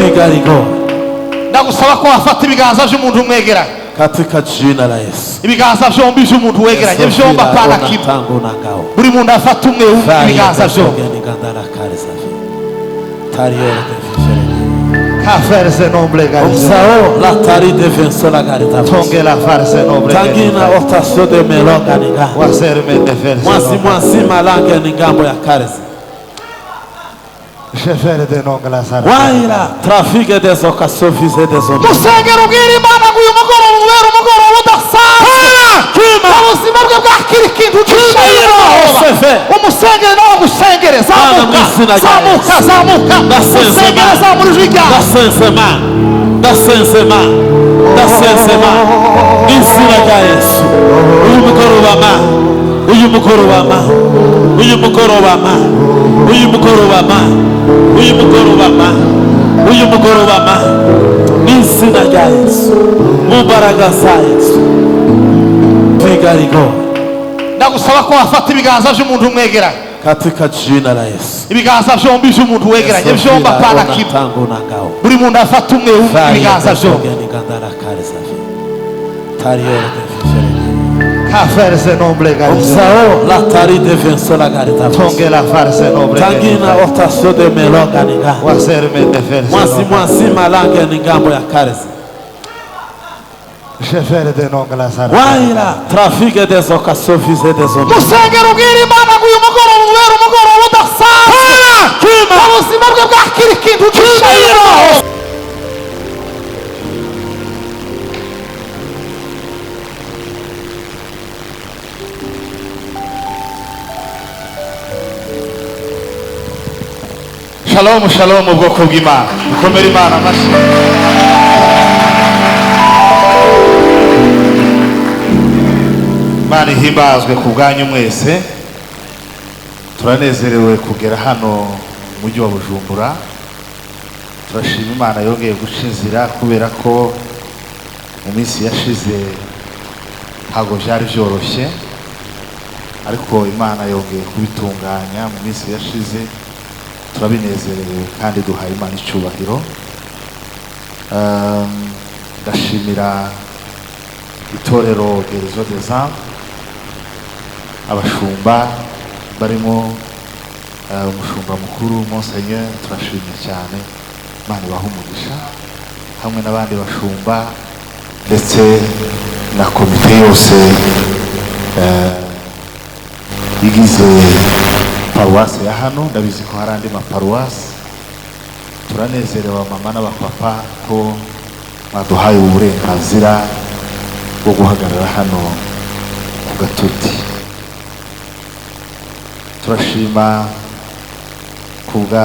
Vigarigo. Ndagusaba ko wafata ibiganza by'umuntu umwegera. Katika jina la Yesu. Ibiganza byombi by'umuntu wegeranye byomba pana kibu. Buri muntu afata umwe ibiganza byombi. Kaferse noble garisa. Sao la tari defenso la garita. Tonge la farse noble. Tangina otasio de melonga ninga. Waserme defense. Mwasi malanga ningambo ya karesi. Chefere de nongla sara. Waira trafique des occasions visées des hommes. Musengero bwiri mana kuyu mugoro ubera umugoro udasanga. Kima. Ubuzima bwe bwakiri kintu cy'ishayiro. Umusengero nawo gusengere zamuka. Zamuka. Musengero zamurujija. Dasensema. Nisira ya Yesu. Uyu mugoroba nisira ya Yesu. Mubaraga za Yesu. Vigarigo. Ndagusaba ko wafata ibiganza by'umuntu umwegera. Katika jina la Yesu. Ibiganza byombi by'umuntu wegeranye byomba pana kibu. Buri muntu afata umwe ibiganza byombi. Kaferse noble garisa. Sao la tari defenso la garita. Tonge la farse noble. Tangina otasio de melonga ninga. Waserme defense. Mwasi malanga ningambo ya karesi. Chefere de nongla sara. Waira trafique des occasions visées des hommes. Musengero bwiri mana kuyu mugoro ubera umugoro udasanga. Kima. Ubuzima bwe bwakiri kintu cy'ishayiro. Shalom ubwoko bw'Imana. Ukomere Imana amashyi. Imana ihimbazwe ku bwanyu mwese. Turanezerewe kugera hano mu mujyi wa Bujumbura. Turashima Imana yongeye guca inzira kubera ko mu minsi yashize ntabwo byari byoroshye, ariko Imana yongeye kubitunganya mu minsi yashize. Turabinezerewe kandi duhaye Imana icyubahiro. Ndashimira itorero Gerzo des Anges, abashumba barimo umushumba mukuru Monseigneur, turashimye cyane. Imana ibahe umugisha, hamwe n'abandi bashumba ndetse na komite yose igize paruwasi ya hano. Ndabizi ko hari andi maparuwasi. Turanezerewe mama n'abapapa ko mwaduhaye uburenganzira bwo guhagarara hano ku gatuti. Turashima kubwa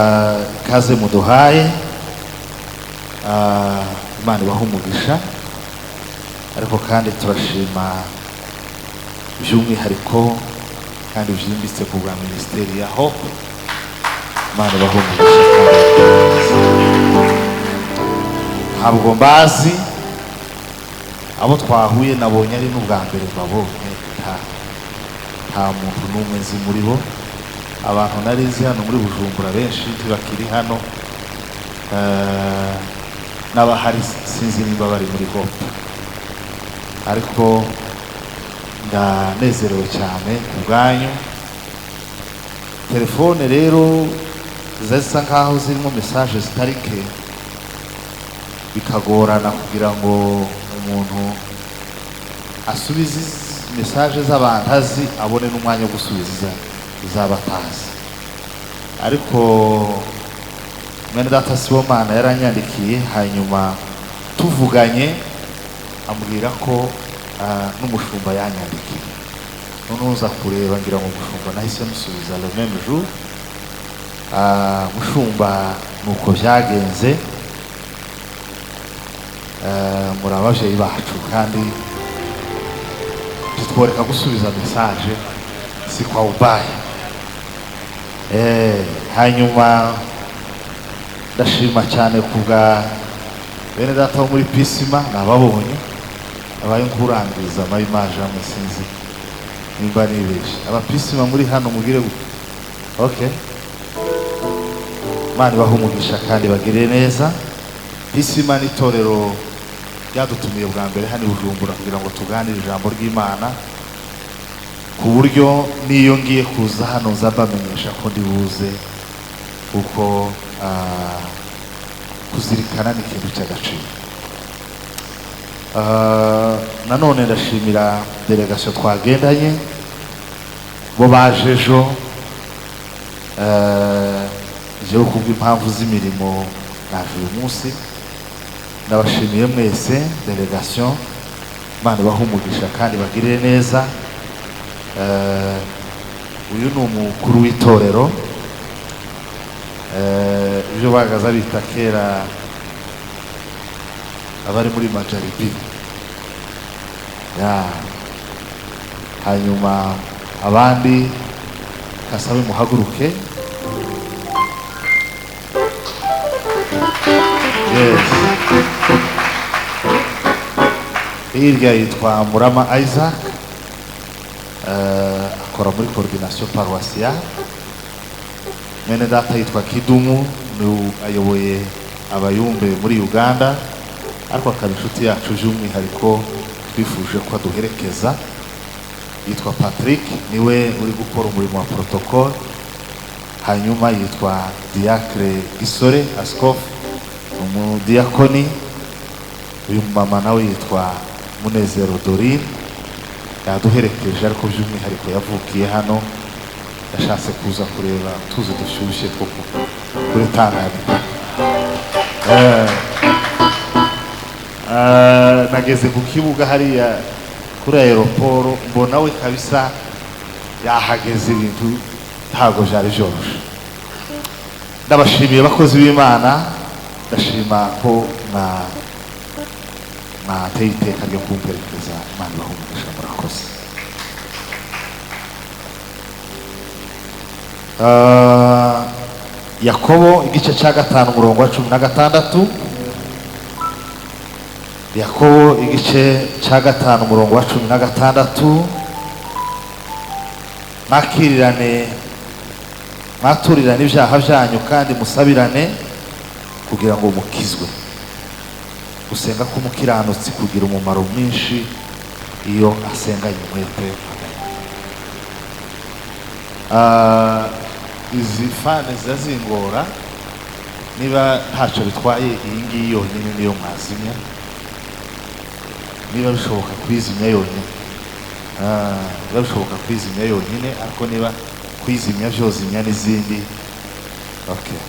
kaze muduhaye. Imana ibahe umugisha, ariko kandi turashima by'umwihariko kandi byimbitse ku bwa Minisiteri ya Hope. Imana ibahe umugisha. Ntabwo mbazi abo twahuye, nabonye ari n'ubwa mbere mbabonye. Nta muntu n'umwe nzi muri bo. Abantu narizi hano muri Bujumbura benshi ntibakiri hano. N'abahari sinzi niba bari muri Hope, ariko ndanezerewe cyane ku bwanyu. Telefone rero zisa nkaho zirimo message zitarike, bikagorana kugira ngo umuntu asubize message z'abantu azi abone n'umwanya wo gusubiza izabatazi. Ariko mwene data Sibomana yaranyandikiye, hanyuma tuvuganye ambwira ko n'umushumba yanyandikiye. None uza kureba ngira ngo umushumba nahise musubiza le même jour. Mushumba nuko byagenze. Muri ababyeyi bacu kandi tutworeka gusubiza message si kwa ubaya. Hanyuma ndashima cyane kubwa bene data wo muri Pisima, nababonye abaye nkurangiza amayimaje amwe sinzi nimba nibeshe. Abapisima muri hano mugire okay. Imana ibahe umugisha kandi bagire neza. Isima n'itorero ryadutumiye bwa mbere hano i Bujumbura kugira ngo tuganire ijambo ry'Imana, ku buryo niyo ngiye kuza hano nzabamenyesha ko ndi buze, kuko kuzirikana ni ikintu cy'agaciro. Nanone ndashimira delegation twagendanye bo baje ejo, jewe kubw'impamvu z'imirimo naje uyu munsi. Ndabashimiye mwese delegation, Imana ibahe umugisha kandi bagirire neza. Uyu ni umukuru w'itorero, ibyo bagaza bita kera abari muri majaribi, hanyuma abandi kasabe muhaguruke. Yes. Hirya yitwa Murama Isaac, akora muri coordination paroissiale. Mwene data yitwa Kidumu, ni ayoboye abayumbe muri Uganda, ariko akaba inshuti yacu by'umwihariko twifuje ko aduherekeza. Yitwa Patrick, niwe uri gukora umurimo wa protocole. Hanyuma yitwa Diacre Gisore Askof, umudiakoni. Uyu mama nawe yitwa Munezero Dorine, yaduherekeje ariko by'umwihariko yavukiye hano, yashatse kuza kureba tuzi dushyushye koko kuri Tanganyika. Nageze ku kibuga hariya kuri aeroport, mbona we kabisa yahageze ibintu ntabwo byari byoroshye. Ndabashimiye bakozi b'Imana, ndashima ko nateye iteka ryo kumperekeza. Imana ibahe umugisha, murakoze. Yakobo igice cya 5 umurongo wa 16. Yakobo igice cya 5 umurongo wa 16. Makirirane, mwaturirane ibyaha byanyu kandi musabirane kugira ngo mukizwe. Gusenga k'umukiranutsi kugira umumaro mwinshi iyo asenganye umwete. Izi fane zazingora, niba ntacyo bitwaye iyi ngiyi yonyine niyo mwazimya, niba bishoboka kwizimya yonyine, niba bishoboka kwizimya yonyine, ariko niba kwizimya byozimya n'izindi. Okay.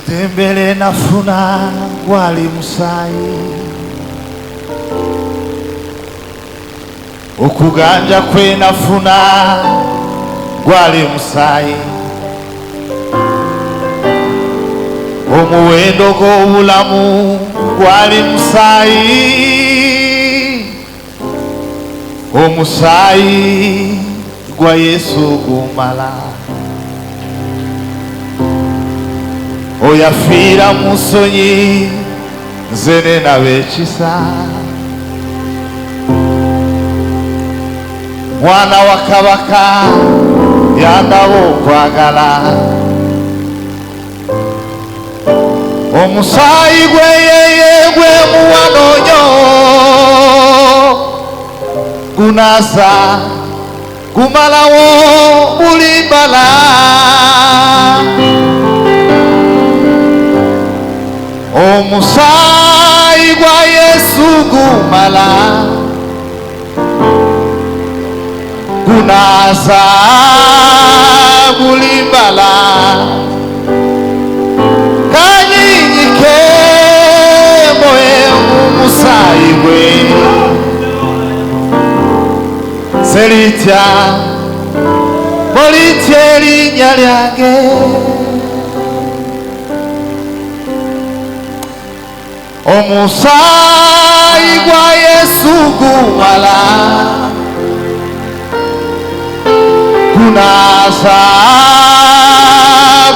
Tembele nafuna wali musai, okuganja kwe nafuna wali musai, omuwendo gw'obulamu gwali musai, omusai gwa Yesu gumala. Oyafira musonyi nzene nabekisa, mwana wa kabaka yandawo kwagala. Omusayi gwe yeye gwe muwanonyo gunaza gumalawo bulimbala. Omusayi gwa Yesu gumala gunaza gulimbala. Kanyinyike moye omusayi gwe, Selitya Molitieri Nyaliage Omusai gwa Yesu gumala Kunaza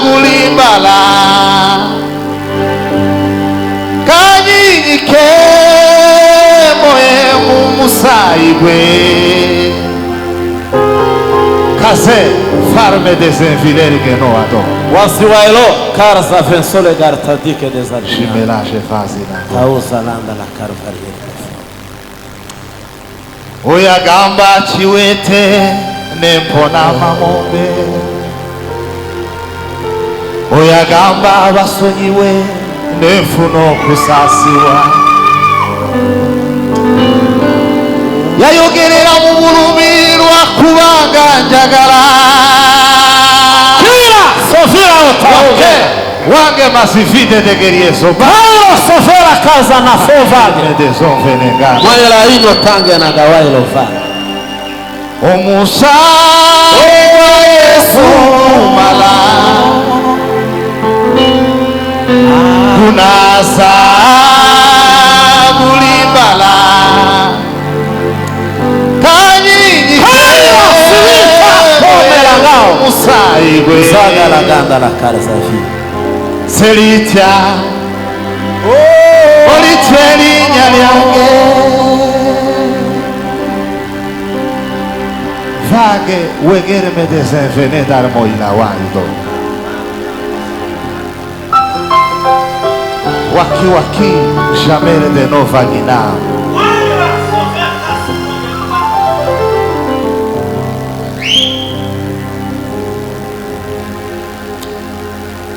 gulimbala Kanyike moye mumusai gwe Kaze farme des invileri que no ado Wasiwailo karza vensole gartadike des alchimia. Shimelage fazina Tausa landa la carvarie. Oya gamba chiwete nempona mamombe Oya gamba abasonyiwe nefuno kusasiwa Yayogerera mu bulumirwa kubanga njagala Kira sofira otaoge. Wange masifide tegerieso Paulo sofera kaza na fovage. Desonvenenga Mwela ino tange na gawailo fa. Omusai wa Yesu mala Kunasa gulimbala Kanyinyi Omusai gwe Zaga la ganda la karza fi. Selitya Molitieri Nyaliage Vage wegerme desenvene dar moila waido Waki waki jamere de no vagina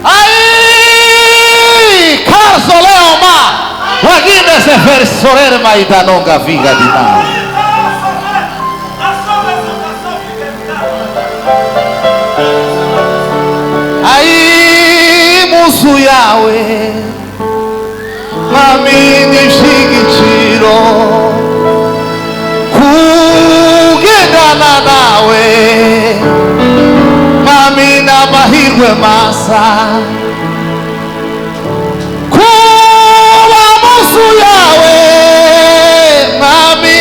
Ai Carso Leoma Wagine se fer sorer maidanonga viga di na Ai musu yawe Mami nishigikiro Kugendana nawe Mami na mahirwe masa Kuba musu yawe Mami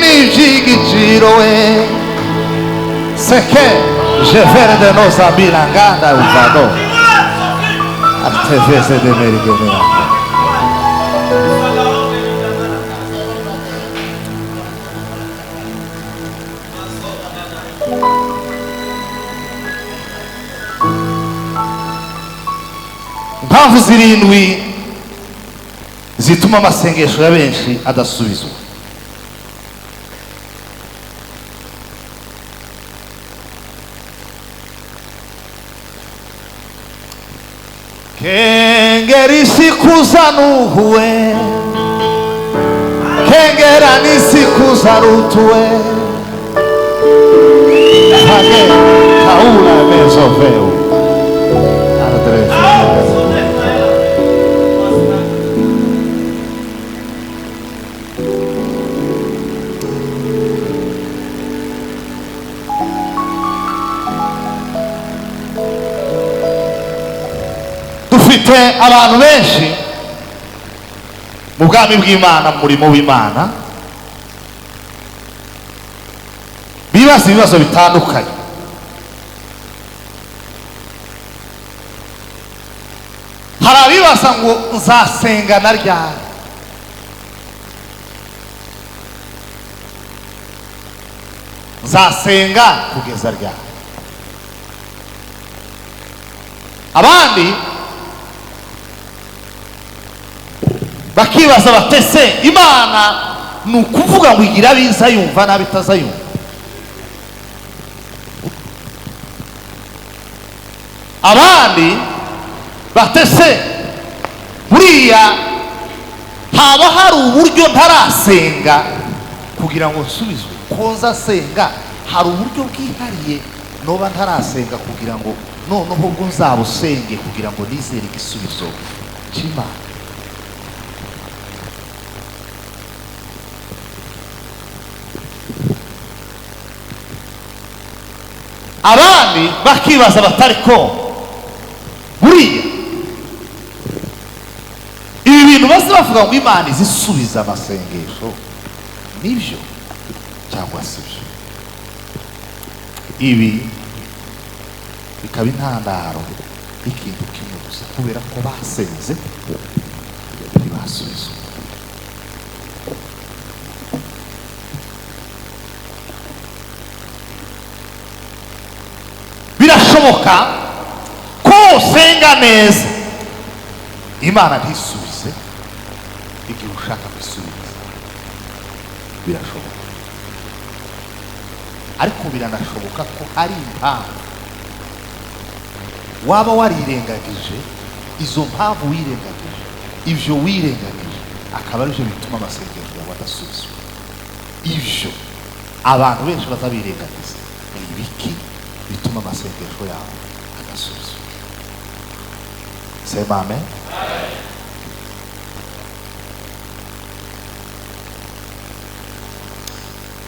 nishigikiro we Seke Jevere de nos abilanganda uvado Artevese de merigenea Impamvu zirindwi zituma amasengesho ya benshi adasubizwa Kengeri siku za Nuhuwe Kengera ni siku za Rutwe Hage kaula mezoveu Dufite abantu benshi mu bwami bw'Imana mu murimo w'Imana bibaza ibibazo bitandukanye hari abibaza ngo nzasenga na ryari nzasenga kugeza ryari abandi bakibaza batese Imana ni ukuvuga ngo igira biza yumva nabi itazayumva abandi batese buriya haba hari uburyo ntarasenga kugira ngo nsubizwe ko nzasenga hari uburyo bwihariye noba ntarasenga kugira ngo noneho ubwo nzabusenge kugira ngo nizere igisubizo cy'Imana abandi bakibaza batari ko buriya ibi bintu bose bavuga ngo Imana izisubiza amasengesho nibyo cyangwa si byo. Ibi bikaba intandaro y'ikintu kimwe gusa, kubera ko basenze ntibasubizwa. Birashoboka ko usenga neza Imana ntisubize igihe ushaka gusubiza, birashoboka. Ariko biranashoboka ko hari impamvu waba warirengagije, izo mpamvu wirengagije, ivyo wirengagije akaba arivyo bituma amasengesho yawe adasubizwa. Ivyo abantu benshi bazabirengagiza, ni ibiki bituma amasengesho yawe adasubizwa? Sema amen.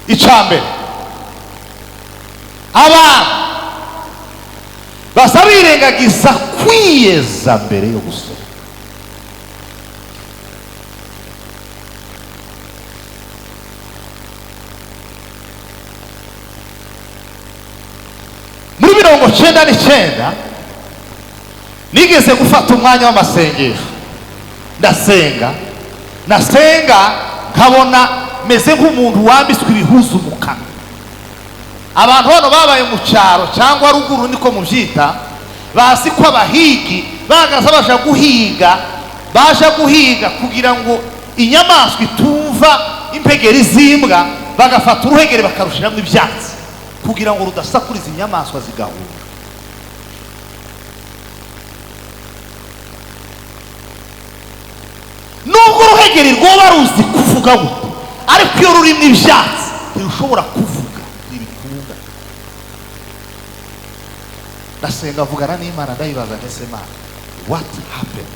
Icambere, abantu basa birengagiza kwiyeza mbere yo gusenga. Muri 99 nigeze gufata umwanya w'amasengesho, ndasenga nkabona meze nk'umuntu wambitswe ibihuzu mu kanwa. Abantu hano babaye mu cyaro cyangwa ruguru niko mubyita, bazi ko abahigi bagaza baje guhiga kugira ngo inyamaswa itumva impegeri z'imbwa, bagafata uruhegere bakarushiramo ibyatsi kugira ngo rudasakuriza inyamaswa zigahunga. Nubwo uruhegeri rwoba ruzi kuvuga gute, ariko iyo rurimo ibyatsi ntirushobora kuvuga, ntibikunda. Ndasenga avugana n'Imana, ndayibaza ndetse Imana, what happened?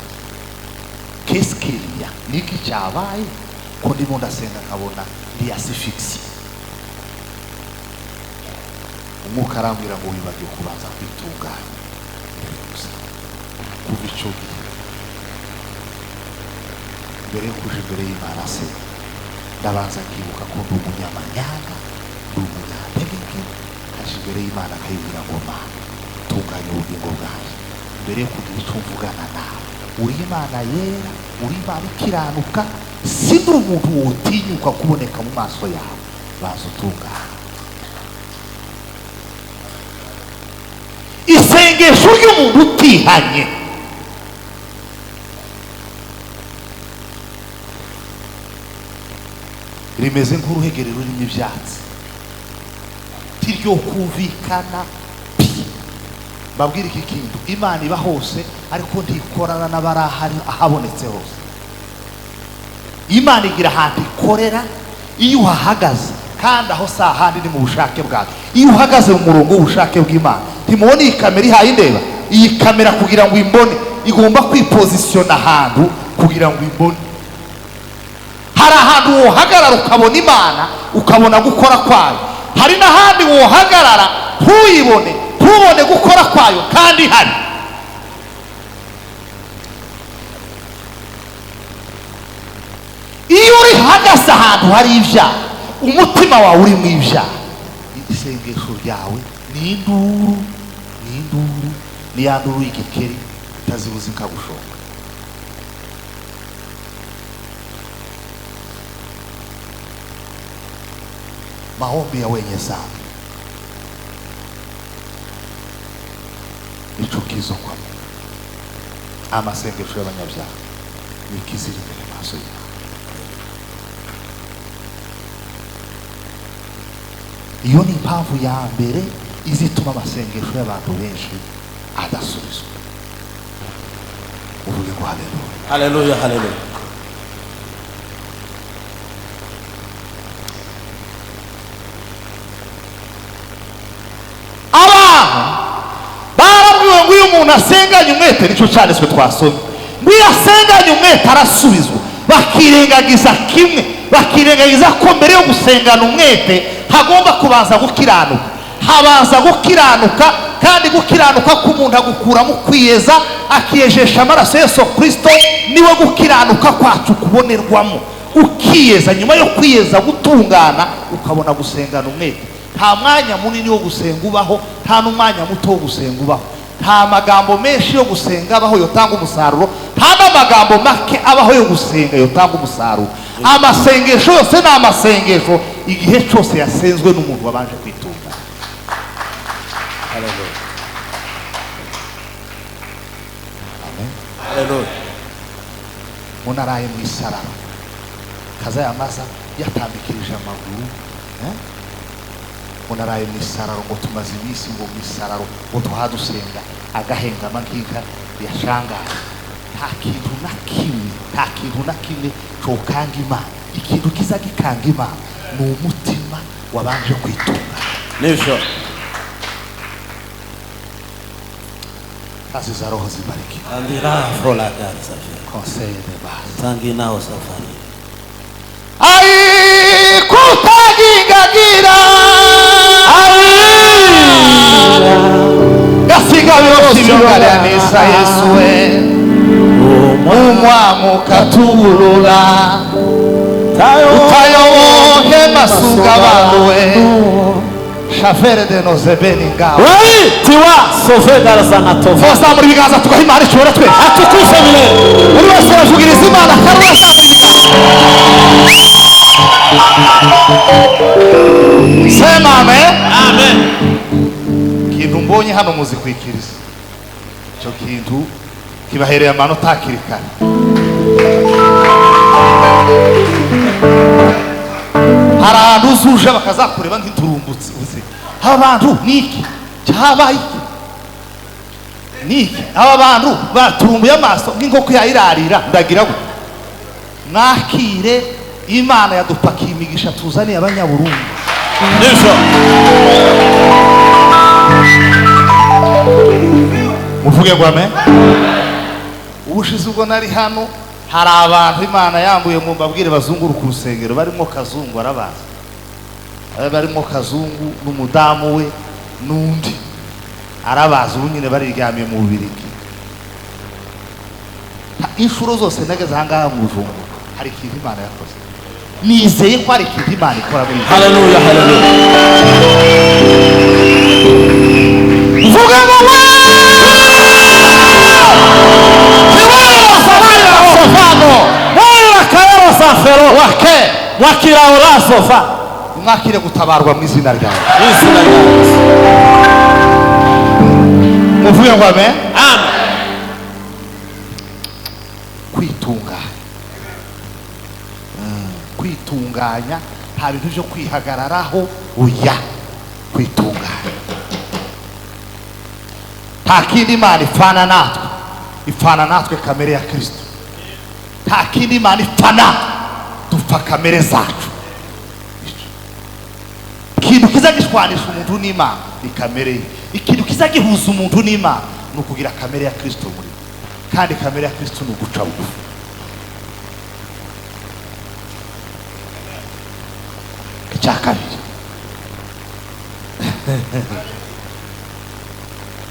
Qu'est-ce qu'il y a? Niki cyabaye ko ndimo ndasenga nkabona ndi asphyxie? Umwuka arambwira ngo wibagiwe kubanza kwitunganya. Kuva icyo gihe mbere yo kuja imbere y'Imana se ndabanza nkibuka ko ndi umunyamanyanga, ndi umunyantegenke, aje imbere y'Imana akayibwira ngo Mana tunganya ubugingo bwanjye mbere yo kugira icyo mvugana nawe. Uri Imana yera, uri Imana ikiranuka, si ndi umuntu wotinyuka kuboneka mu maso yawe, baza utunganya. Isengesho ry'umuntu utihanye rimeze nk'uruhegere rurimo ibyatsi, tiryo kumvikana pi. Babwira iki kintu, Imana iba hose ariko ntikorana n'abarahari ahabonetse hose. Imana igira ahantu ikorera iyo uhahagaze, kandi aho si ahandi ni mu bushake bwawe. Iyo uhagaze mu murongo w'ubushake bw'Imana, ntimubona iyi kamera ihaye indeba, iyi kamera kugira ngo imbone igomba kwipozisiyona ahantu kugira ngo imbone. Hari ahantu wohagarara ukabona Imana, ukabona gukora kwayo. Hari n'ahandi wohagarara ntuyibone, ntubone gukora kwayo kandi hari. Iyo uri hagase ahantu hari ibyaha, umutima wawe uri mu ibyaha, isengesho ryawe ni induru, ni ya nduru y'igikeri itazibuza ikagushoka. Maombi ya wenye dhambi ni chukizo kwa Mungu. Amasengesho y'abanyabyaha ni ikizira imbere y'amaso y'Imana. Iyo ni impamvu ya mbere izituma amasengesho y'abantu benshi adasubizwa. Uvuge ngo haleluya. Haleluya, haleluya. Barabwiwe ngo uyu muntu asenganye umwete, nicyo cyane twe twasomye, ngo iyo asenganye umwete arasubizwa. Bakirengagiza kimwe, bakirengagiza ko mbere yo gusengana umwete hagomba kubanza gukiranuka. habanza gukiranuka, kandi gukiranuka k'umuntu agukuramo kwiyeza, akiyejesha amaraso Yesu Kristo, niwe gukiranuka kwacu kubonerwamo. Ukiyeza, nyuma yo kwiyeza gutungana, ukabona gusengana umwete. Nta mwanya munini wo gusenga ubaho, nta n'umwanya muto wo gusenga ubaho. Nta magambo menshi yo gusenga abaho yotanga umusaruro, nta n'amagambo make abaho yo gusenga yotanga umusaruro. Amasengesho yose ni amasengesho igihe cyose yasenzwe n'umuntu wabanje kwitunga. Haleluya. Amen. Haleluya. Umuntu araye mu isararo, kaza yamaza yatambikirije amaguru, umuntu araye mu isararo, ngo tumaze iminsi ngo mu isararo ngo tuhadusenga, agahengama nk'inka yashangaye. Nta kintu na kimwe cokanga Imana. Ikintu kiza gikanga Imana ni umutima wabanje kwitunga. Nivyo. Kazi za Roho zibariki. Andira frola gari safari. Conseil de base. Tangi nao safari. Ai kutagingagira. Gasiga byose byunganisa Yesu we. Umwamu katulula. Utayoboke masuga bawe. Shafere de nozebeni ngao. Wai tiwa sofe garasana tofa. Fosa muri biganza tukahimara cyora twe. Atukuse bile. Uri wese wavugiriza Imana karwasa muri biganza. Sema amen. Amen. Kintu mbonye hano muzikwikiriza. Cyo kintu kibahereye amanota akirikana. Harantu uzuje bakazakureba nk'iturumbutse uzi. Abantu niki cyabaye iki? Niki aba bantu baturumbuye amaso nk'inkoko yayirarira. Ndagira ngo nakire Imana yadupakiye imigisha tuzaniye abanyaburundi. Nivyo. Muvuge ngo amen. Ubushize ubwo nari hano, hari abantu Imana yambuye mu mbabwire bazunguruka urusengero, barimo Kazungu arabaza. Barimo Kazungu n'umudamu we n'undi arabaza, ubu nyine bariryamiye mu Bubiligi. Inshuro zose nageze ahangaha mu Bujumbura hari ikintu Imana yakoze. Nizeye ko hari ikintu Imana ikora muri iki. Haleluya, haleluya. Vuga ngo wake Wakira ora sofa. mwakire gutabarwa mu izina ryawe. Izina ryawe. Muvuge ngo amen. Amen. Kwitunganya nta bintu byo kwihagararaho, oya, kwitunganya. Nta kindi Imana ipfana natwe, ipfana natwe kamere ya Kristo. Nta kindi Imana ipfana, dupfa kamere zacu. Ikintu kiza gishwanisha umuntu n'Imana ni kamere ye. Ikintu kiza gihuza umuntu n'Imana ni ukugira kamere ya Kristo muri we. Kandi kamere ya Kristo ni uguca bugufi. Icya kabiri,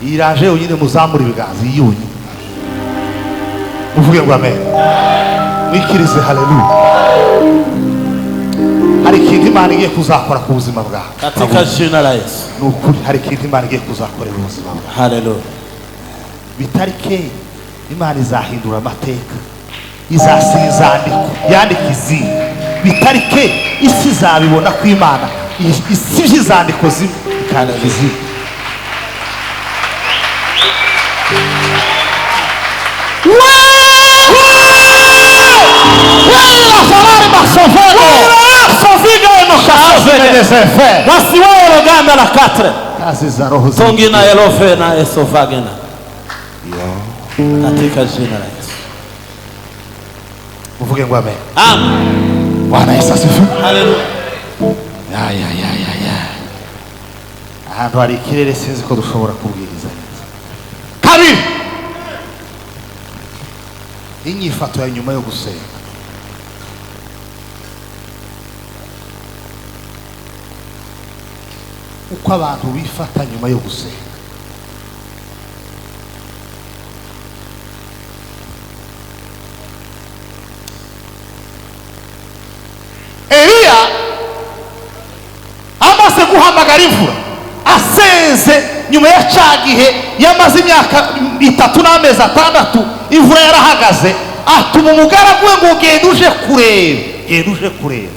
iraje yonyine, muzamura ibiganza yonyine, muvuge ngo amen. Mwikirize haleluya. Hari ikintu Imana igiye kuzakora ku buzima bwawe. Katika jina la Yesu. Ni ukuri, hari ikintu Imana igiye kuzakorera ubuzima bwawe. Haleluya. Bitari kera Imana izahindura amateka, izasiga izandiko, yandika izindi. Bitari kera isi izabibona ko Imana isi izandiko zimwe ikandika izindi. Wasiwaye roganda la katre. Kazi za Roho Tongina elofe na esofagena. Katika jina la Yesu. muvuge ngo amen. Amen. Bwana Yesu asifiwe. Haleluya. Ahantu hari ikirere sinzi ko dushobora kubwiriza neza. Kabiri, inyifato ya nyuma yo gusenga. uko abantu bifata nyuma yo gusenga. Eliya amaze guhamagara imvura asenze nyuma ya cagihe yamaze imyaka 3 n'amezi 6 imvura yarahagaze, atuma umugaragu we ngo genda uje kureba.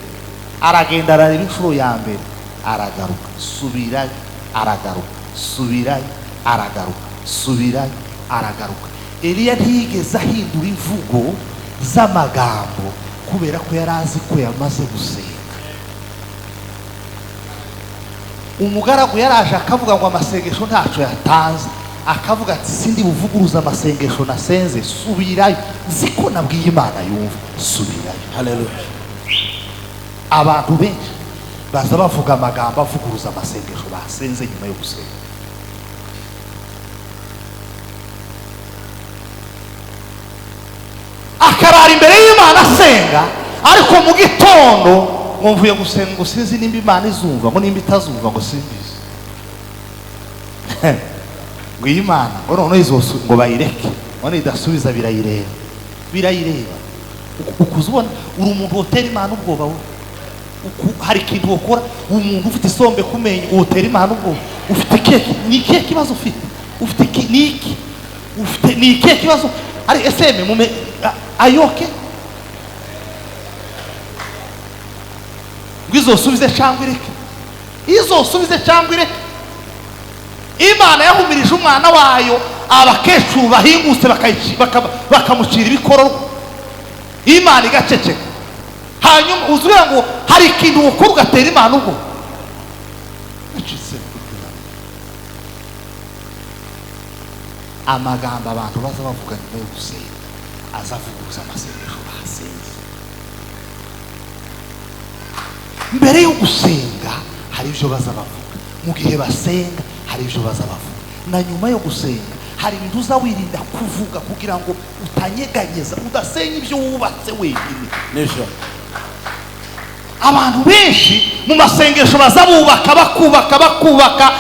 Aragenda arareba inshuro ya mbere, aragaruka, subirayo, aragaruka, subirayo, aragaruka, subirayo, aragaruka. Eliya ntiyigeze ahindura imvugo z'amagambo kubera ko yari azi ko yamaze gusenga. Umugaragu yaraje akavuga ngo amasengesho ntaco yatanze, akavuga ati sindi buvuguruza amasengesho nasenze, subirayo, ziko nabwiye Imana yumva, subirayo. Haleluya. Abantu benshi baza bavuga amagambo avuguruza amasengesho basenze nyuma yo gusenga. Akarara imbere y'Imana asenga, ariko mu gitondo ngo mvuye gusenga ngo sinzi nimba Imana izumva ngo nimba itazumva ngo simbizi. Ngo Imana ngo none izosu ngo bayireke, ngo nidasubiza birayireba. Ukuzubona uri umuntu wotera Imana ubwoba we. Hari ikintu ukora umuntu ufite isombe kumenya wotera Imana ubwoba. Ufite keke, ni keke kibazo ufite. Ufite niki? Ufite ni keke kibazo. Ari SM mume ayoke. Izosubize cyangwa ireke, izosubize cyangwa ireke. Imana yahumirije umwana wayo abakecuru bahingutse bakamucira ibikororwa, Imana igaceceka. Hanyuma uzubira ngo hari ikintu ukora ugatera Imana ubwo. Amagambo abantu baza bavuga nyuma yo gusenga azavuguruza amasengesho basenze. Mbere yo gusenga hari ibyo baza bavuga, mu gihe basenga hari ibyo baza bavuga, na nyuma yo gusenga hari ibintu uza wirinda kuvuga kugira ngo utanyeganyeza, udasenya ibyo wubatse wenyine. Nijoro Abantu benshi mu masengesho baza bubaka bakubaka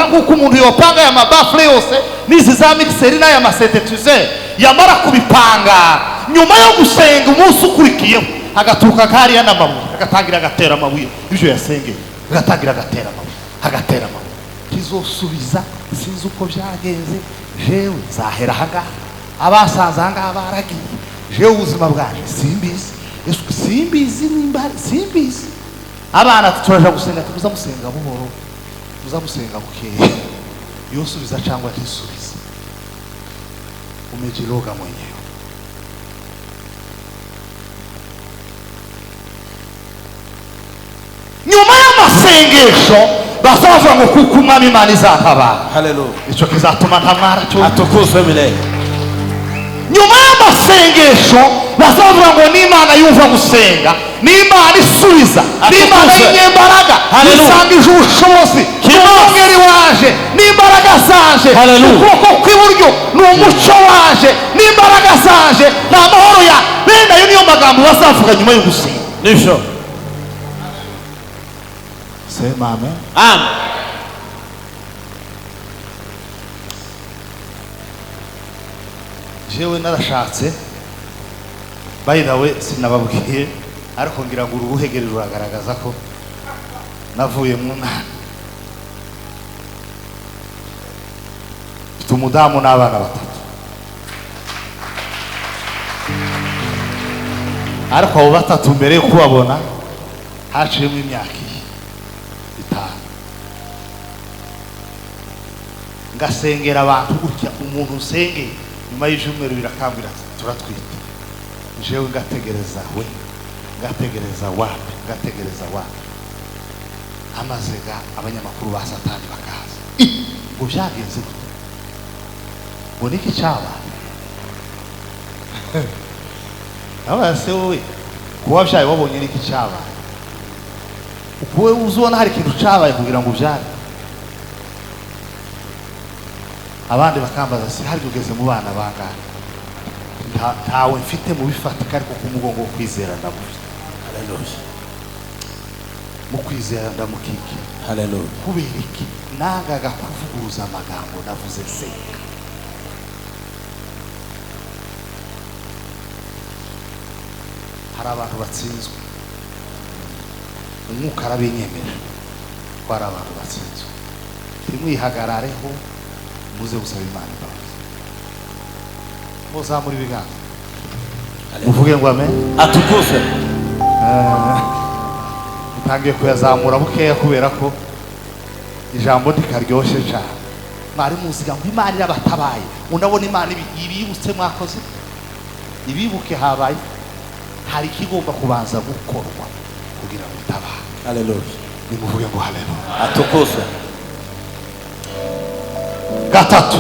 nk'uko umuntu yopanga aya mabafure yose n'izi za mixeri n'aya masentetizeri yamara kubipanga, nyuma yo gusenga umunsi ukurikiyeho agaturuka hariya n'amabuye agatangira agatera amabuye ibyo yasengeye, agatangira agatera amabuye. Tizosubiza sinzi uko byagenze, jewe nzahera ahangaha, abasanze ahangaha baragiye, jewe ubuzima bwaje simbizi nimba simbizi. Abana turaja gusenga, tuzamusenga buhoro, tuzamusenga bukeya. Yosubiza cyangwa ntisubiza, umejiroga mwenyewe. Nyuma y'amasengesho bazavuga ngo kuko umwami Imana izatabara. Haleluya. Icyo kizatuma ntamwara cyo Atukuzwe milele. Nyuma y'amasengesho bazavuga ngo n'Imana yumva gusenga, n'Imana isubiza, n'Imana y'inyembaraga, isangije ubushobozi, n'umwungeri waje, n'imbaraga zaje, ukuboko kw'iburyo n'umucyo waje, n'imbaraga zaje, n'amahoro ya bene. Ayo niyo magambo bazavuga nyuma yo gusenga. Nisho. Sema amen. Amen. Jewe narashatse, by the way sinababwiye, ariko ngira ngo urubuhegere ruragaragaza ko navuye mu ntara. Mfite umudamu n'abana 3, ariko abo 3 mbere yo kubabona haciyemo imyaka 5. Ngasengera abantu gutya, umuntu usengeye nyuma y'ibyumweru birakambira turatwita, jewe ngategereza wapi amazega abanyamakuru ba Satani bakaza ngo byagenze gute, ngo niki cyaba abase wowe kuba byaye wabonye niki cyaba, ukuwe uzubona hari ikintu cyabaye kugira ngo byare. Abandi bakambaza si hari ugeze mu bana bangahe, ntawe mfite mu bifatika ariko ku mugongo wo kwizera ndamufite. Haleluya. Mu kwizera ndamukiki. Hallelujah. kubera iki nangaga kuvuguruza amagambo navuze senga. Hari abantu batsinzwe, umwuka arabinyemeje ko hari abantu batsinzwe. Ntimwihagarareho muze gusaba Imana imbabazi. Muzamura ibiganza muvuge ngo amen. Atukuzwe. Utangiye kuyazamura bukeya kubera ko ijambo ndikaryoshye cyane. Mwari muziga ngo Imana irabatabaye, unabona Imana ibibutse mwakoze, ibibuke habaye, hari ikigomba kubanza gukorwa kugira ngo utabaye. Hallelujah. Nimuvuge ngo haleluya. Atukuzwe. Gatatu,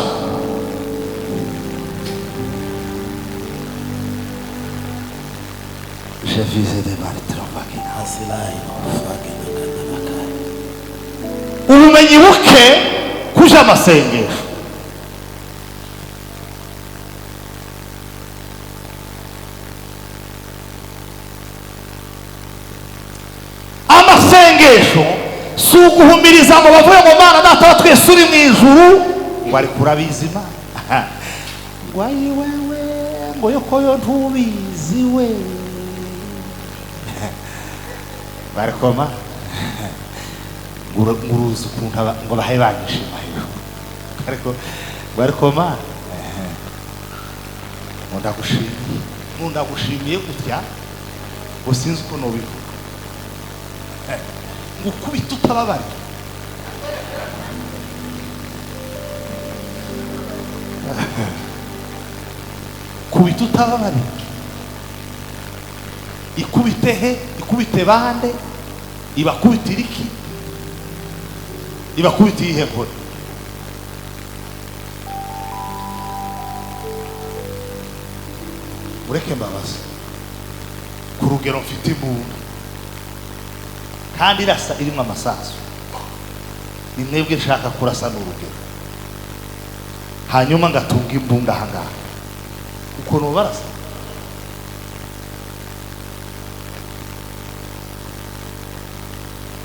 je visais des maritrambakina. Asilayi ofagina kanabakari. Ubumenyi buke kuja amasengesho. Amasengesho si uguhumiriza ngo bavuye ngo Mana data wa twese uri mu ijuru ngo ari kurabizi Imana ngo ayi wewe ngo yoko yo ntubizi we barikoma nguruzi ukuntu ngo bahaye banyishima ariko barikoma ndagushimiye gutya ngo sinzi uko nobivuga ngukubita utababara. Kubita utababara. Ikubite he, ikubite bande, ibakubite iriki, ibakubite ihe nkore. Ureke mbabazi ku rugero mfite imbunda kandi irasa irimo amasasu, ni mwebwe nshaka kurasa n'urugero, hanyuma ngatunga imbunda ahangaha uko nubarasa.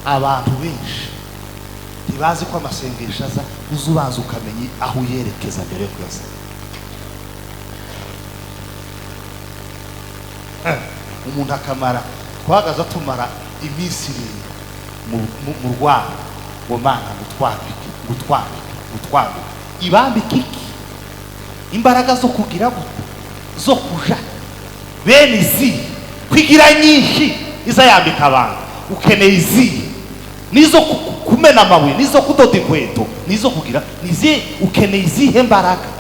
Abantu benshi ntibazi ko amasengesho aza uza ubanza ukamenya aho uyerekeza mbere yo kuyasaba. Umuntu akamara twagaza tumara iminsi mu Rwanda ngo Mana ngutwambike ibambike iki, imbaraga zo kugira gute, zo kuja bene izi kwigira nyinshi iza yambika abantu, ukeneye izi nizo kumena amabuye, nizo kudoda inkweto, nizo kugira nizi, ukeneye izihe mbaraga?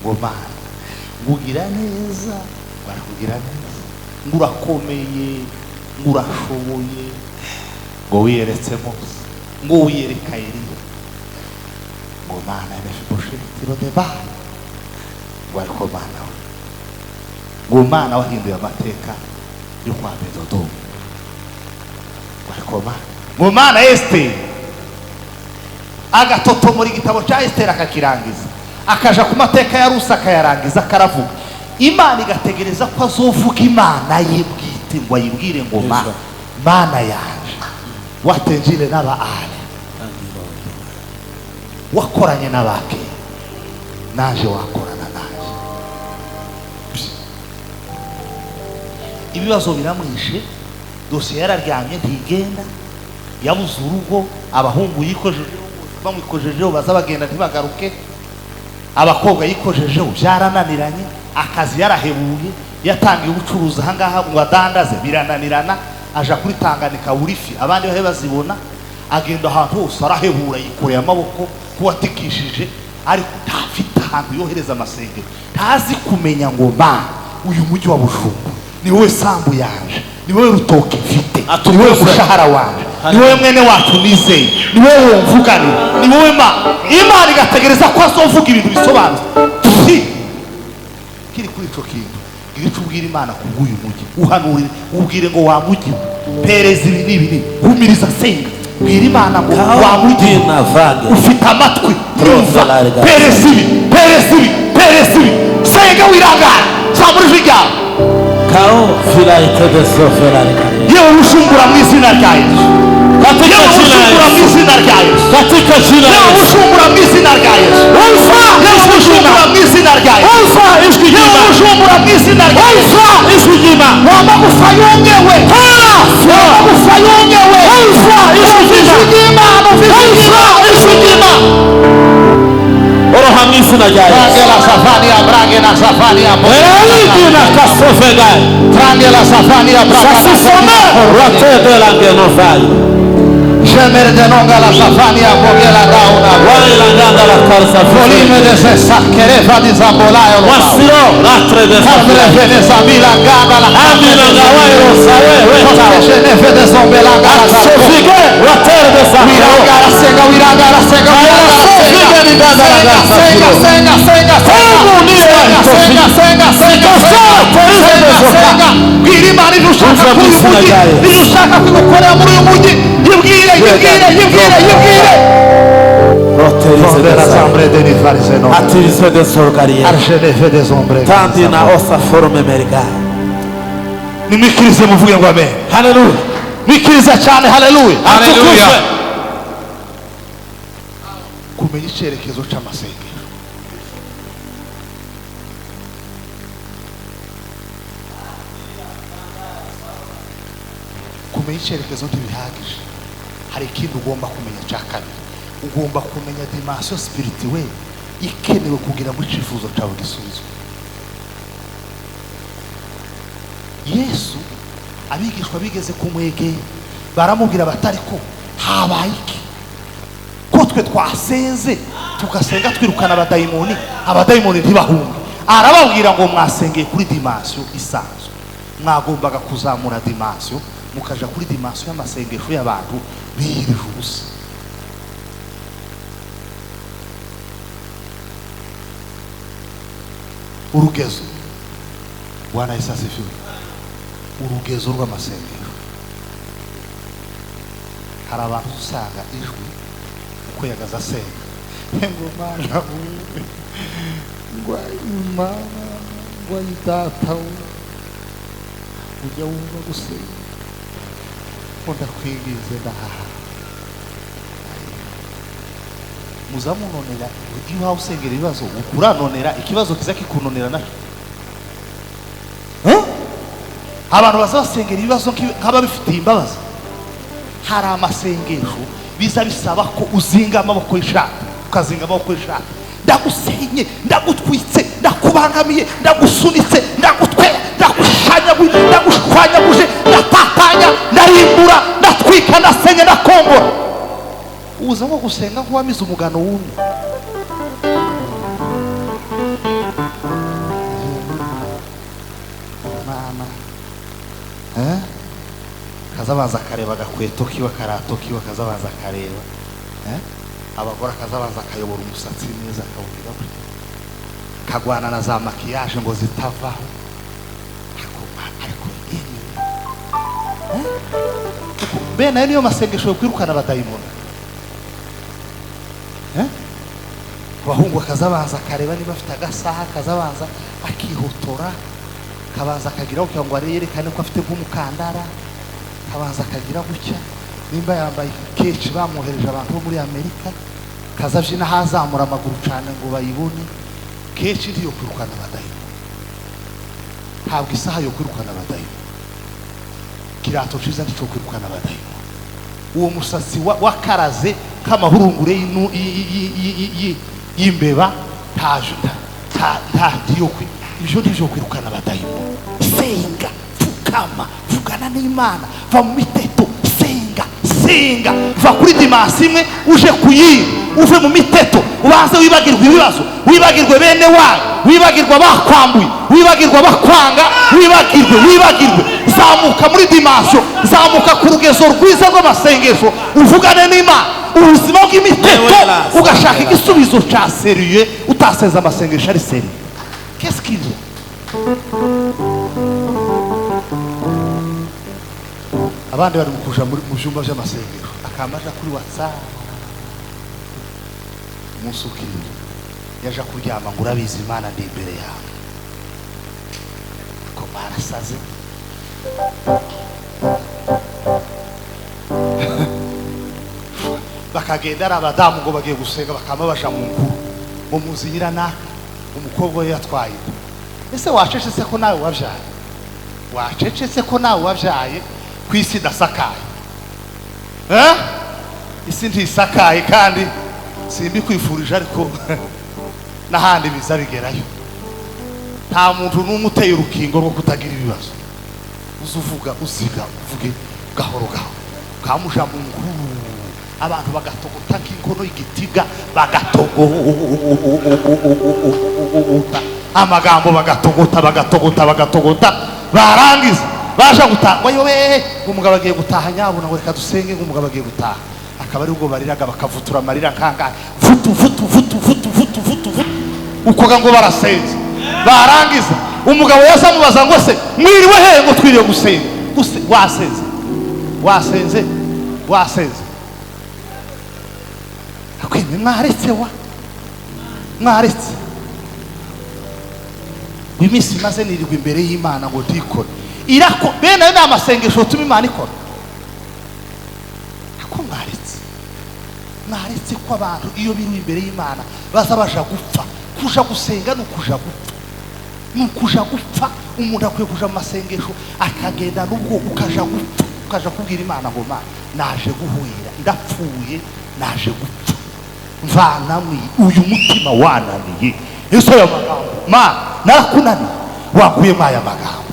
ngo Mana ngugira neza, barakugira neza, ngurakomeye, ngurashoboye, ngo wiyeretse Mose, ngo wiyereka Eliya, ngo Mana Mefibosheti Lodebari, ngo ariko Mana we, ngo Mana wahinduye amateka yo kwa Bedodomu, ngo ariko Mana, ngo Mana Esiteri agatotomora igitabo cya Esiteri akakirangiza, akaja ku mateka ya Rusi akayarangiza, akaravuga Imana igategereza ko azovuga Imana ye bwite, ngo ayibwire ngo Mana yanje watenjile n'abaale, wakoranye n'abake, naje wakorana naje. Ibibazo biramwishe, dosiye yararyamye ntigenda, yabuze urugo, abahungu yikojejeho bamwikojejeho baza bagenda ntibagaruke, abakobwa yikojejeho byarananiranye, akazi yarahebuye, yatangiye ubucuruzi ahangaha ngo adandaze birananirana, aja kuri Tanganyika Wurifi abandi bahe bazibona, agenda ahantu hose arahebura, yikoreye amaboko kuwatikishije, ariko ntafite ahantu yohereza amasengero, ntazi kumenya ngo Mana uyu mujyi wa Bujumbura ni wowe sambu yanje, ni wowe rutoke mfite, ni wowe mushahara wanje, ni wowe mwene wacu nizeye, ni wowe wumvuganira, ni wowe Imana igategereza ko azovuga ibintu bisobanutse. Kiri kuri ico kintu irico ubwira Imana kubw'uyu mujyi, uhanurire ubwire ngo wa mujyi pereza ibi n'ibi, humiriza senga bwira imana ngo Kao wamwigiye dina vage. ufite amatwi yumva Trofelariga. peresi ibi peresi ibi peresi ibi senga wirangara zamura ijwi ryawe Kao filaite de sofelariga. yewe ushungura mu izina rya yesu Katika yewe jina la ushungura mu Yesu. izina rya yesu Katika jina la yewe Yesu. ushungura mu izina rya yesu yewe ushungura mu izina rya yesu yewe ushungura mu izina rya yesu Ishujima. wamagufa yongewe wamagufa yongewe ishujima ishujima Oroha misina jaya. Trange la safani ya brage na safani ya Elidi na kasofegai. Trange la safani ya brage na Sasifone. Rate de la genovai. Jemer de nonga la safani ya bogela dauna Wai la ganda la kalsa Volime de se sakere fa di zambolayo Wasiro. Latre de Kamre sofelariga. fede sabila gada la Amina gawai rosawe. Weta. Koskeshene fede zombela gada Sofige. Ratere de safiro. Wirangara senga wirangara senga wirangara Sofige ni ganda la gasa. senga senga senga Mungu ndiye senga senga senga senga bwira imana ibyo ushaka kuri uyu mujyi ibyo ushaka kugukorera muri uyu mujyi yibwire yibwire yibwire yibwire Roterize de sa. de nifarise no Atirize de sorgarie. arshene fede zombre Tandi na osa forume meriga. nimikirize muvuge ngo amen Hallelujah. mikiriza cyane haleluya Hallelujah. kumenya icyerekezo cy'amasengesho kumenya icyerekezo ntibihagije hari ikindi ugomba kumenya cya kabiri ugomba kumenya dimansiyo sipirituweli ikenewe kugira ngo icyifuzo cyawe gisubizwe yesu abigishwa bigeze kumwegera baramubwira batari ko habaye iki ko twe twasenze tugasenga twirukana abadayimoni ntibahunge arababwira ngo mwasengeye kuri dimansiyo isanzwe mwagombaga kuzamura dimansiyo mukaja kuri dimansiyo y'amasengesho y'abantu biyirije ubusa urugezo bwana yesu asifiwe urugezo rw'amasengesho hari abantu usanga ijwi uko yagaza asenga ngo mana ngo imana ngo data ujya wumva gusenga ngo ndakwingize ndahaha muzamunonera iyo wawe usengera ibibazo ukuranonera ikibazo kiza kikunonera nacyo abantu baza basengera ibibazo nk'ababifitiye imbabazi hari amasengesho biza bisaba ko uzinga amaboko y'ishati ukazinga amaboko y'ishati ndagusenye ndagutwitse ndakubangamiye ndagusunitse ndagushwanyaguje ndatatanya ndarimbura ndatwika ndasenye ndakongora uza nko gusenga nk'uwamize umugano wumye mama kazabanza akareba agakweto kiwe akarato kiwe kazabanza akareba abagore akazabanza akayobora umusatsi neza akawugira kagwana na za makiyaje ngo zitavaho ariko bene ayo niyo masengesho yo kwirukana abadayimoni abahungu akazabanza akareba niba afite agasaha akazabanza akihotora kabanza akagira kugira ngo yerekane ko afite nk'umukandara kabanza akagira gutya nimba yambaye keshi bamwohereje abantu bo muri Amerika kazavye n'ahazamura amaguru cyane ngo bayibone keshi ndiyo kwirukana abadayimoni ntabwo isaha yo kwirukana abadayimoni kirato ciza ndico kwirukana abadayimoni uwo musatsi wakaraze k'amahurungure y'imbeba ntagiyo ibyo ndivyo kwirukana abadayimoni senga fukama vugana n'Imana va mu miteto senga va kuri dimansi imwe uje kuyindi uve mu miteto ubanze wibagirwa ibibazo wibagirwe bene wawe wibagirwa bakwambuye wibagirwa bakwanga wibagirwe zamuka muri dimansiyo zamuka ku rugezo rwiza rw'amasengesho uvugane n'Imana ubuzima bw'imiteto ugashaka igisubizo cya seriye utaseza amasengesho ari seriye qu'est-ce qu'il y a abandi bari kuja mu byumba by'amasengero akamaja kuri WhatsApp umunsi ukiri yaje kuryama ngo urabizi Imana ndi imbere yawe ko barasaze bakagenda ari abadamu ngo bagiye gusenga bakama baja mu nkuru ngo muzirana umukobwa we yatwaye. Ese wacecetse ko nawe wabyaye? Wacecetse ko nawe wabyaye ku isi idasakaye? Isi ntisakaye kandi simbi kwifurije ariko n'ahandi biza bigerayo. Nta muntu n'umwe uteye urukingo rwo kutagira ibibazo. Uzuvuga uziga uvuge gahoro gahoro kamuja mu nkuru abantu bagatogota nk'inkono y'igitiga bagatogota amagambo bagatogota barangiza baje gutaha yobe umugabo agiye gutaha nyabuna ngo reka dusenge umugabo agiye gutaha akaba ari ubwo bariraga bakavutura amarira nkanga vutu ukoga ngo barasenze barangiza umugabo yasa mubaza ngo se mwiriwe he ngo twiriye gusenga wasenze akwime mwaretse w'iminsi maze nirirwa imbere y'Imana ngo ndikore irako bene ayo n'amasengesho tuma Imana ikora ako mwaretse ko abantu iyo biri imbere y'Imana baza baja gupfa kuja gusenga nukuja gupfa umuntu akwiye kuja mu masengesho akagenda nubwo ukaja gupfa ukaja kubwira Imana ngo Mana naje guhwira ndapfuye naje gupfa mvanamwe uyu mutima wananiye Yesu ya magambo Mana narakunaniye wakuye maya magambo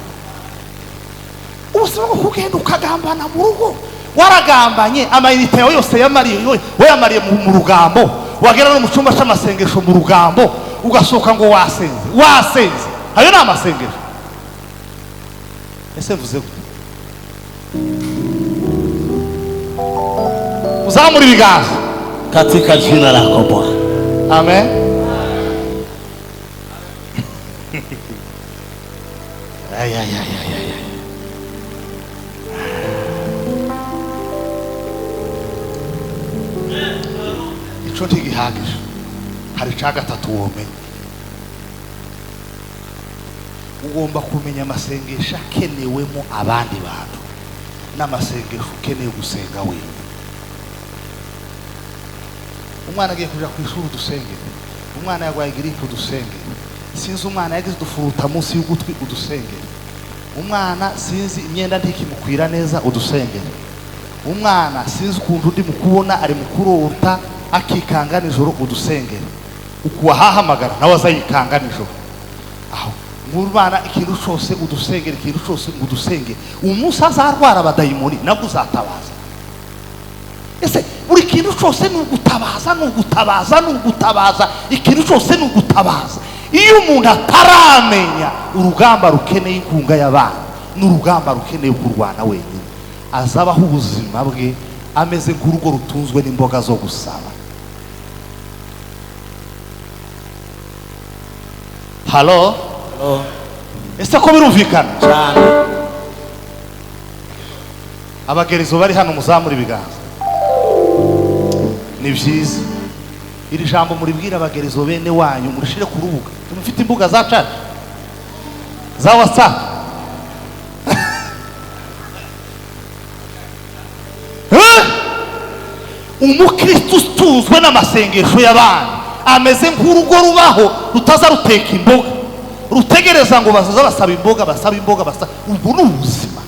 ubuzima bwo kugenda ukagambana mu rugo waragambanye amayinite yawe yose yamariye wayamariye mu rugambo wagera no mu cyumba cy'amasengesho mu rugambo ugasohoka ngo wasenze ayo ni amasengesho. Ese mvuze uzamura ibiganza katika jina lako Bwana. Amen. Ay. Ico ntigihagije hari ca gatatu womenye ugomba kumenya amasengesho akenewemo abandi bantu n'amasengesho ukeneye gusenga wewe. Umwana agiye kuja ku ishuri udusengere, umwana yagwaye gripe udusengere, sinzi umwana yagize udufuruta munsi y'ugutwi udusengere, umwana sinzi imyenda ntikimukwira neza udusengere, umwana sinzi ukuntu ndi mukubona ari mukurota akikanga nijoro udusengere, ukuwahahamagara nawe azayikanga nijoro. Aho ngurubana ikintu cyose udusengere, ikintu cyose udusengere, umunsi azarwara abadayimoni nabwo uzatabaza. Ese buri kintu cyose n'ugutabaza ikintu cyose n'ugutabaza. Iyo umuntu ataramenya urugamba rukeneye inkunga y'abana n'urugamba rukeneye kurwana wenyine azabaho ubuzima bwe ameze nk'urugo rutunzwe n'imboga zo gusaba. Halo? Ese ko birumvikana cyane? Abagerezo bari hano muzamura ibiganza. Ni byiza iri jambo muribwira abagerezo bene wanyu murishire ku rubuga. Mufite imbuga za chat za WhatsApp. Umukristo utuzwe n'amasengesho y'abana ameze nk'urugo rubaho rutaza ruteka imboga rutegereza ngo bazaza basaba imboga ubu ni ubuzima.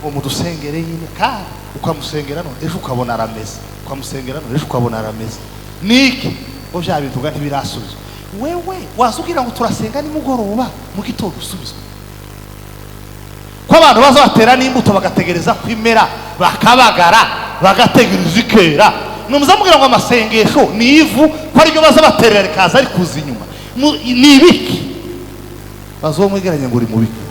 Umudusengere yine kandi ukamusengera none ejo ukabona arameze, ukamusengera none ejo ukabona arameze. Niki bo bya bintu ga ntibirasubizwa. Wewe wasubwira ngo turasenga nimugoroba mu gitondo usubizwa. Ko abantu baza batera n'imbuto bagategereza kwimera bakabagara bagategereza ikera. Numuzamubwira ngo amasengesho ni ivu ko ari byo baza baterera rikaza ari kuza inyuma. Ni ibiki bazomwegeranya ngo uri mu biki.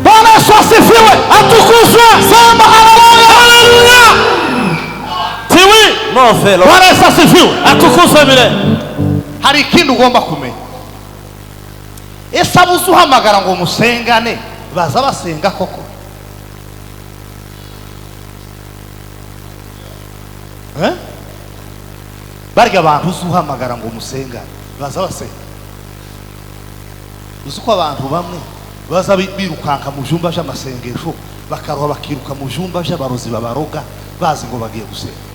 Bwana asifiwe. atukuzwe. Sema haleluya. Tiwi nofelo. Bwana Yesu asifiwe. Atukuzwe bile. Hari ikindi ugomba kumenya. Ese abuze uhamagara ngo musengane baza basenga koko? Barya abantu uzi uhamagara ngo musengane baza basenga? Uzi ko abantu bamwe baza birukanka mu byumba by'amasengesho bakaroha bakiruka mu byumba by'abarozi babaroga bazi ngo bagiye gusenga.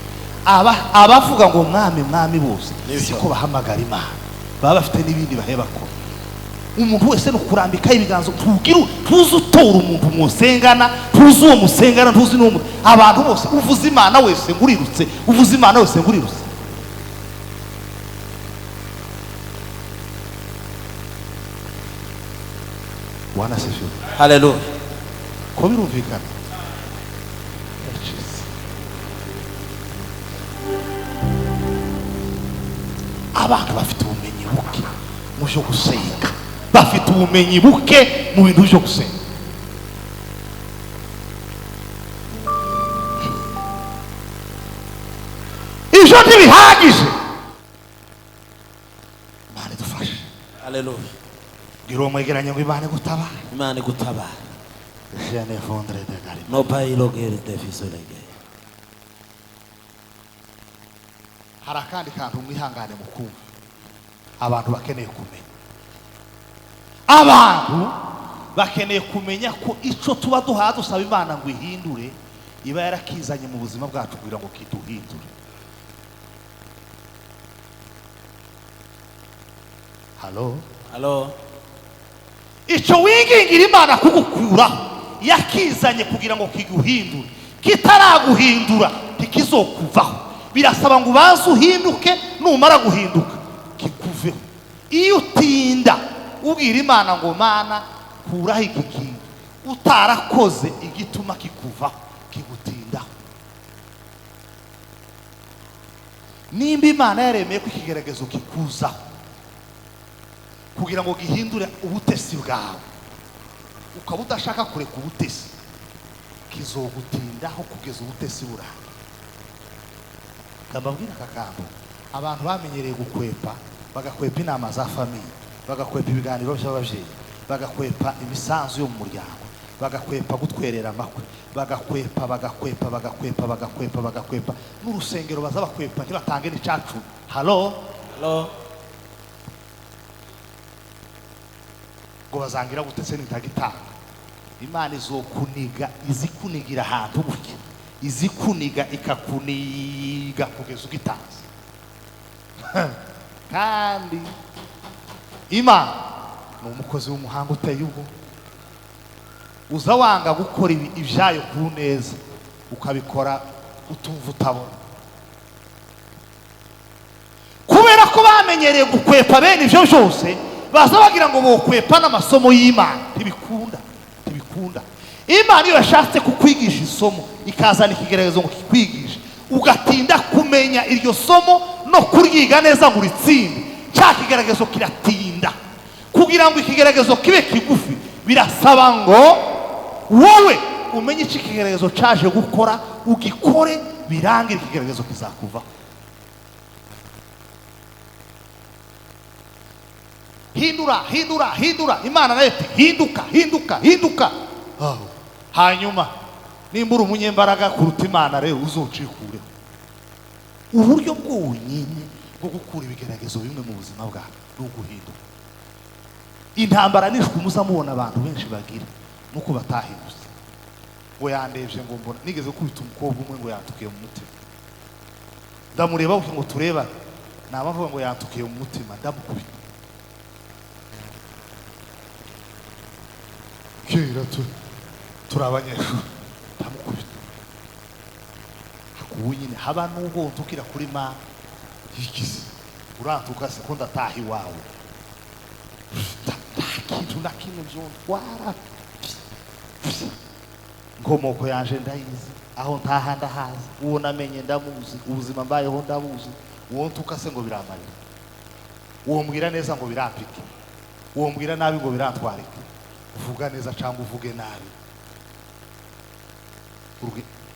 Abavuga ngo mwami bose siko bahamagara Imana, baba bafite n'ibindi baheba ko. Umuntu wese no kurambika ibiganzo tuzi utora umuntu musengana, tuzi uwo musengana, tuzi n'umuntu. Abantu bose uvuze Imana wese ngurirutse, uvuze Imana wese ngurirutse. Bwana asifiwe. Haleluya. Ko birumvikana? Abantu bafite ubumenyi buke mu byo gusenga, bafite ubumenyi buke mu bintu byo gusenga. Ivyo ntibihagije. Imana idufashe. Haleluya. Gira umwegeranye ngo Imana gutabara. Imana gutabara. Je ne fondre de gari. No pai logere defisolege. Hari akandi kantu mwihangane mukumva abantu bakeneye kumenya. Abantu bakeneye kumenya ko ico tuba duhaye dusaba Imana ngo ihindure iba yarakizanye mu buzima bwacu kugira ngo kiduhindure. Halo. Ico wingingira Imana kugukura yakizanye kugira ngo kiguhindure, kitaraguhindura ntikizokuvaho. Birasaba ngo ubanze uhinduke, numara guhinduka kikuveho. Iyo utinda ubwira Imana ngo Mana kuraho iki kintu, utarakoze igituma kikuvaho kigutindaho. Nimba Imana yaremeye ko ikigeragezo kikuzaho kugira ngo gihindure ubutesi bwawe, ukaba udashaka kureka ubutesi, kizogutindaho kugeza ubutesi burangiye. Ndababwira akagambo, abantu bamenyereye gukwepa, bagakwepa inama za famiye, bagakwepa ibiganiro by'ababyeyi, bagakwepa imisanzu yo mu muryango, bagakwepa gutwerera amakwe, bagakwepa n'urusengero baza bakwepa ntibatange n'icacu. Halo ngo bazangira gutese nitagitanga. Imana izokuniga, izikunigira ahantu gutya, izikuniga ikakuniga kugeza ugitanze. Kandi Imana ni umukozi w'umuhanga uteye ubwo. Uza wanga gukora ibyayo ku neza ukabikora utumva utabona, kubera ko bamenyereye gukwepa bene ibyo byose. Baza bagira ngo bokwepa n'amasomo y'Imana. Ntibikunda. Imana iyo yashatse kukwigisha isomo ikazana ikigeragezo ngo kikwigishe, ugatinda kumenya iryo somo no kuryiga neza ngo uritsinde, cya kigeragezo kiratinda. Kugira ngo ikigeragezo kibe kigufi birasaba ngo wowe umenye iki kigeragezo caje gukora, ugikore birangira ikigeragezo kizakuvaho. Hindura. Imana nayo hinduka. Hanyuma nimba uri umunyembaraga kuruta Imana rero uzocikureho. Uburyo bwonyine bwo gukura ibigeragezo bimwe mu buzima bwawe ni uguhinduka. Intambara nishwe muza mubona abantu benshi bagira nuko batahindutse. Ngo yandevye ngo mbona nigeze kubita umukobwa umwe ngo yantukiye mu mutima. Ndamureba ngo tureba namavuga ngo yantukiye mu mutima, ndamukubita. Kera turabanyeshuri ndamukubita. Ubu nyine haba n'ubwo ntukira kuri Mana yigize urantuka se ko ndataha iwawe, nta kintu na kimwe vyontwara. Inkomoko yanje ndayizi, aho ntaha ndahazi, uwo namenye ndamuzi, ubuzima mbayeho ndabuzi. Uwo ntuka se ngo biramarira, uwo mbwira neza ngo birampike, uwo mbwira nabi ngo birantwarike. Uvuga neza cyangwa uvuge nabi,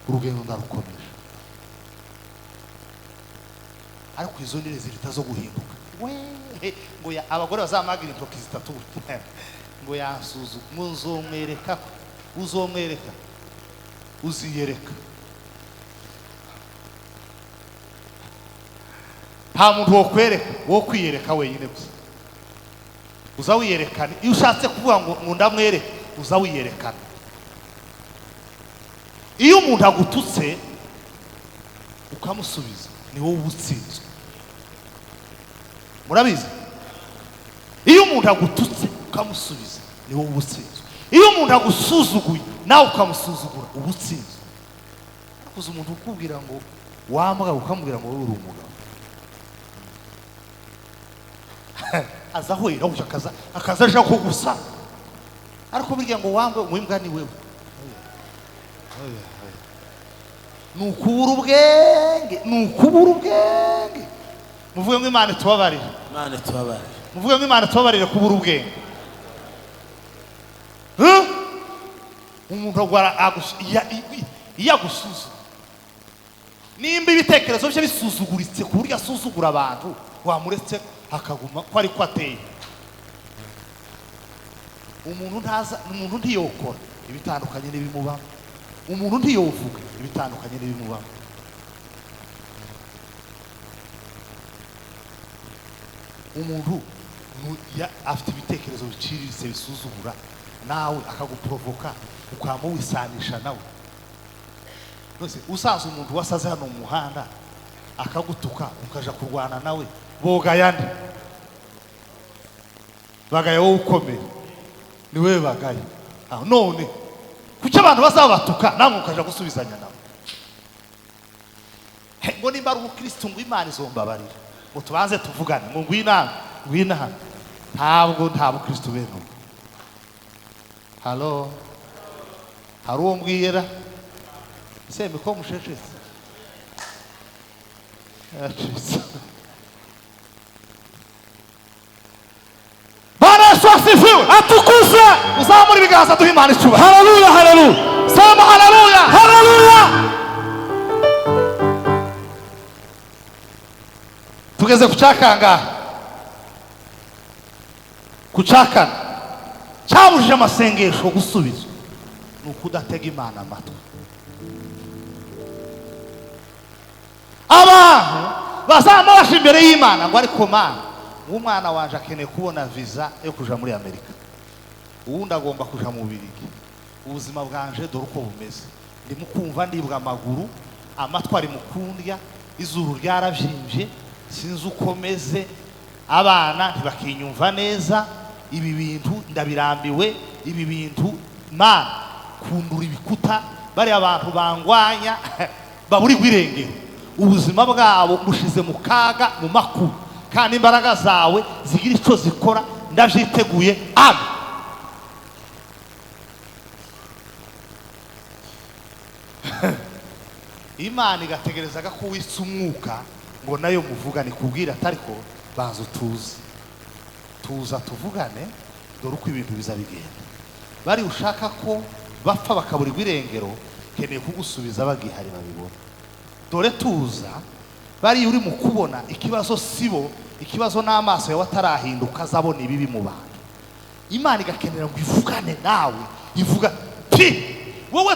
urugendo ndarukomeje, ariko izo ni rezilita zo guhinduka. Ngo abagore bazamagira intoki zitatu ngo yasuzuga, muzomwereka, uzomwereka, uziyereka. Nta muntu wo kwereka, wo kwiyereka wenyine gusa. Uza wiyerekana. Iyo ushatse kuvuga ngo ndamwereka, uza wiyerekana. Iyo umuntu agututse ukamusubiza, ni wowe ubutsinzwe. Murabizi? Iyo umuntu agututse ukamusubiza, ni wowe ubutsinzwe. Iyo umuntu agusuzuguye nawe ukamusuzugura, ubutsinzwe. Kuza umuntu ukubwira ngo wambwa, ukamubwira ngo wowe uri umugabo, aza hwera akaza aje kugusa, ariko burya ngo wambwe mwimbwa ni wewe. Nukubura ubwenge, nukubura ubwenge. Muvuge ngo Imana itubabarire, Imana itubabarire. muvuge ngo Imana itubabarire kubura ubwenge. Umuntu agwara iya gusuza, nimba ibitekerezo bye bisuzuguritse ku buryo asuzugura abantu, wamuretse akaguma ko ari ko ateye. Umuntu ntiyokora ibitandukanye n'ibimubamo, umuntu ntiyovuga ibitandukanye n'ibimubamo. Umuntu afite ibitekerezo biciriritse bisuzugura, nawe akaguprovoka ukamuwisanisha nawe. Usanze umuntu wasaze hano mu muhanda akagutuka ukaja kurwana nawe, bogayane bagaya wowe ukomeye, ni wewe bagaya. None kuki abantu bazabatuka namwe ukaja gusubizanya nawe? Ngo nimba ari ubukristo ngo Imana izombabarira, ngo tubanze tuvugane, ngo ngwina hano. Nta bukristo bene ubu. Halo, hari uwo mbwira seme ko musheshetse yacitse. Bwana Yesu asifiwe, atukuzwe. Uzamura ibiganza duhe Imana icyubahiro. Haleluya, haleluya. Sema haleluya, Haleluya. Tugeze ku cyakangahe? Ku cyakane cyabujije amasengesho gusubizwa, ni ukudatega Imana amatwi. Abantu bazamubasha imbere y'Imana ngo ariko Mana, umwana wanje akeneye kubona visa yo kuja muri Amerika, uwundi agomba kuja mu Bubiligi, ubuzima bwanje dore uko bumeze, ndimo kumva ndibwa amaguru, amatwi ari mukundya, izuru ryarabyimbye, sinzi uko meze, abana ntibakinyumva neza, ibi bintu ndabirambiwe, ibi bintu Mana kundura ibikuta, bari abantu bangwanya baburi gwirengero, ubuzima bwabo bushize mu kaga, mu makuru, kandi imbaraga zawe zigira icyo zikora, ndavyiteguye. Amen. Imana igategerezaga ko witsa umwuka ngo nayo muvugane, kubwira atariko banza tuza tuvugane, dore uko ibintu biza bigenda. Bari ushaka ko bapfa bakaburirwa irengero, keneye kugusubiza bagihari babibona. Dore tuza bari uri mu kubona ikibazo sibo, ikibazo n'amaso yawe atarahinduka, azabona ibibi mu bantu. Imana igakenera ngo ivugane nawe, ivuga ti wowe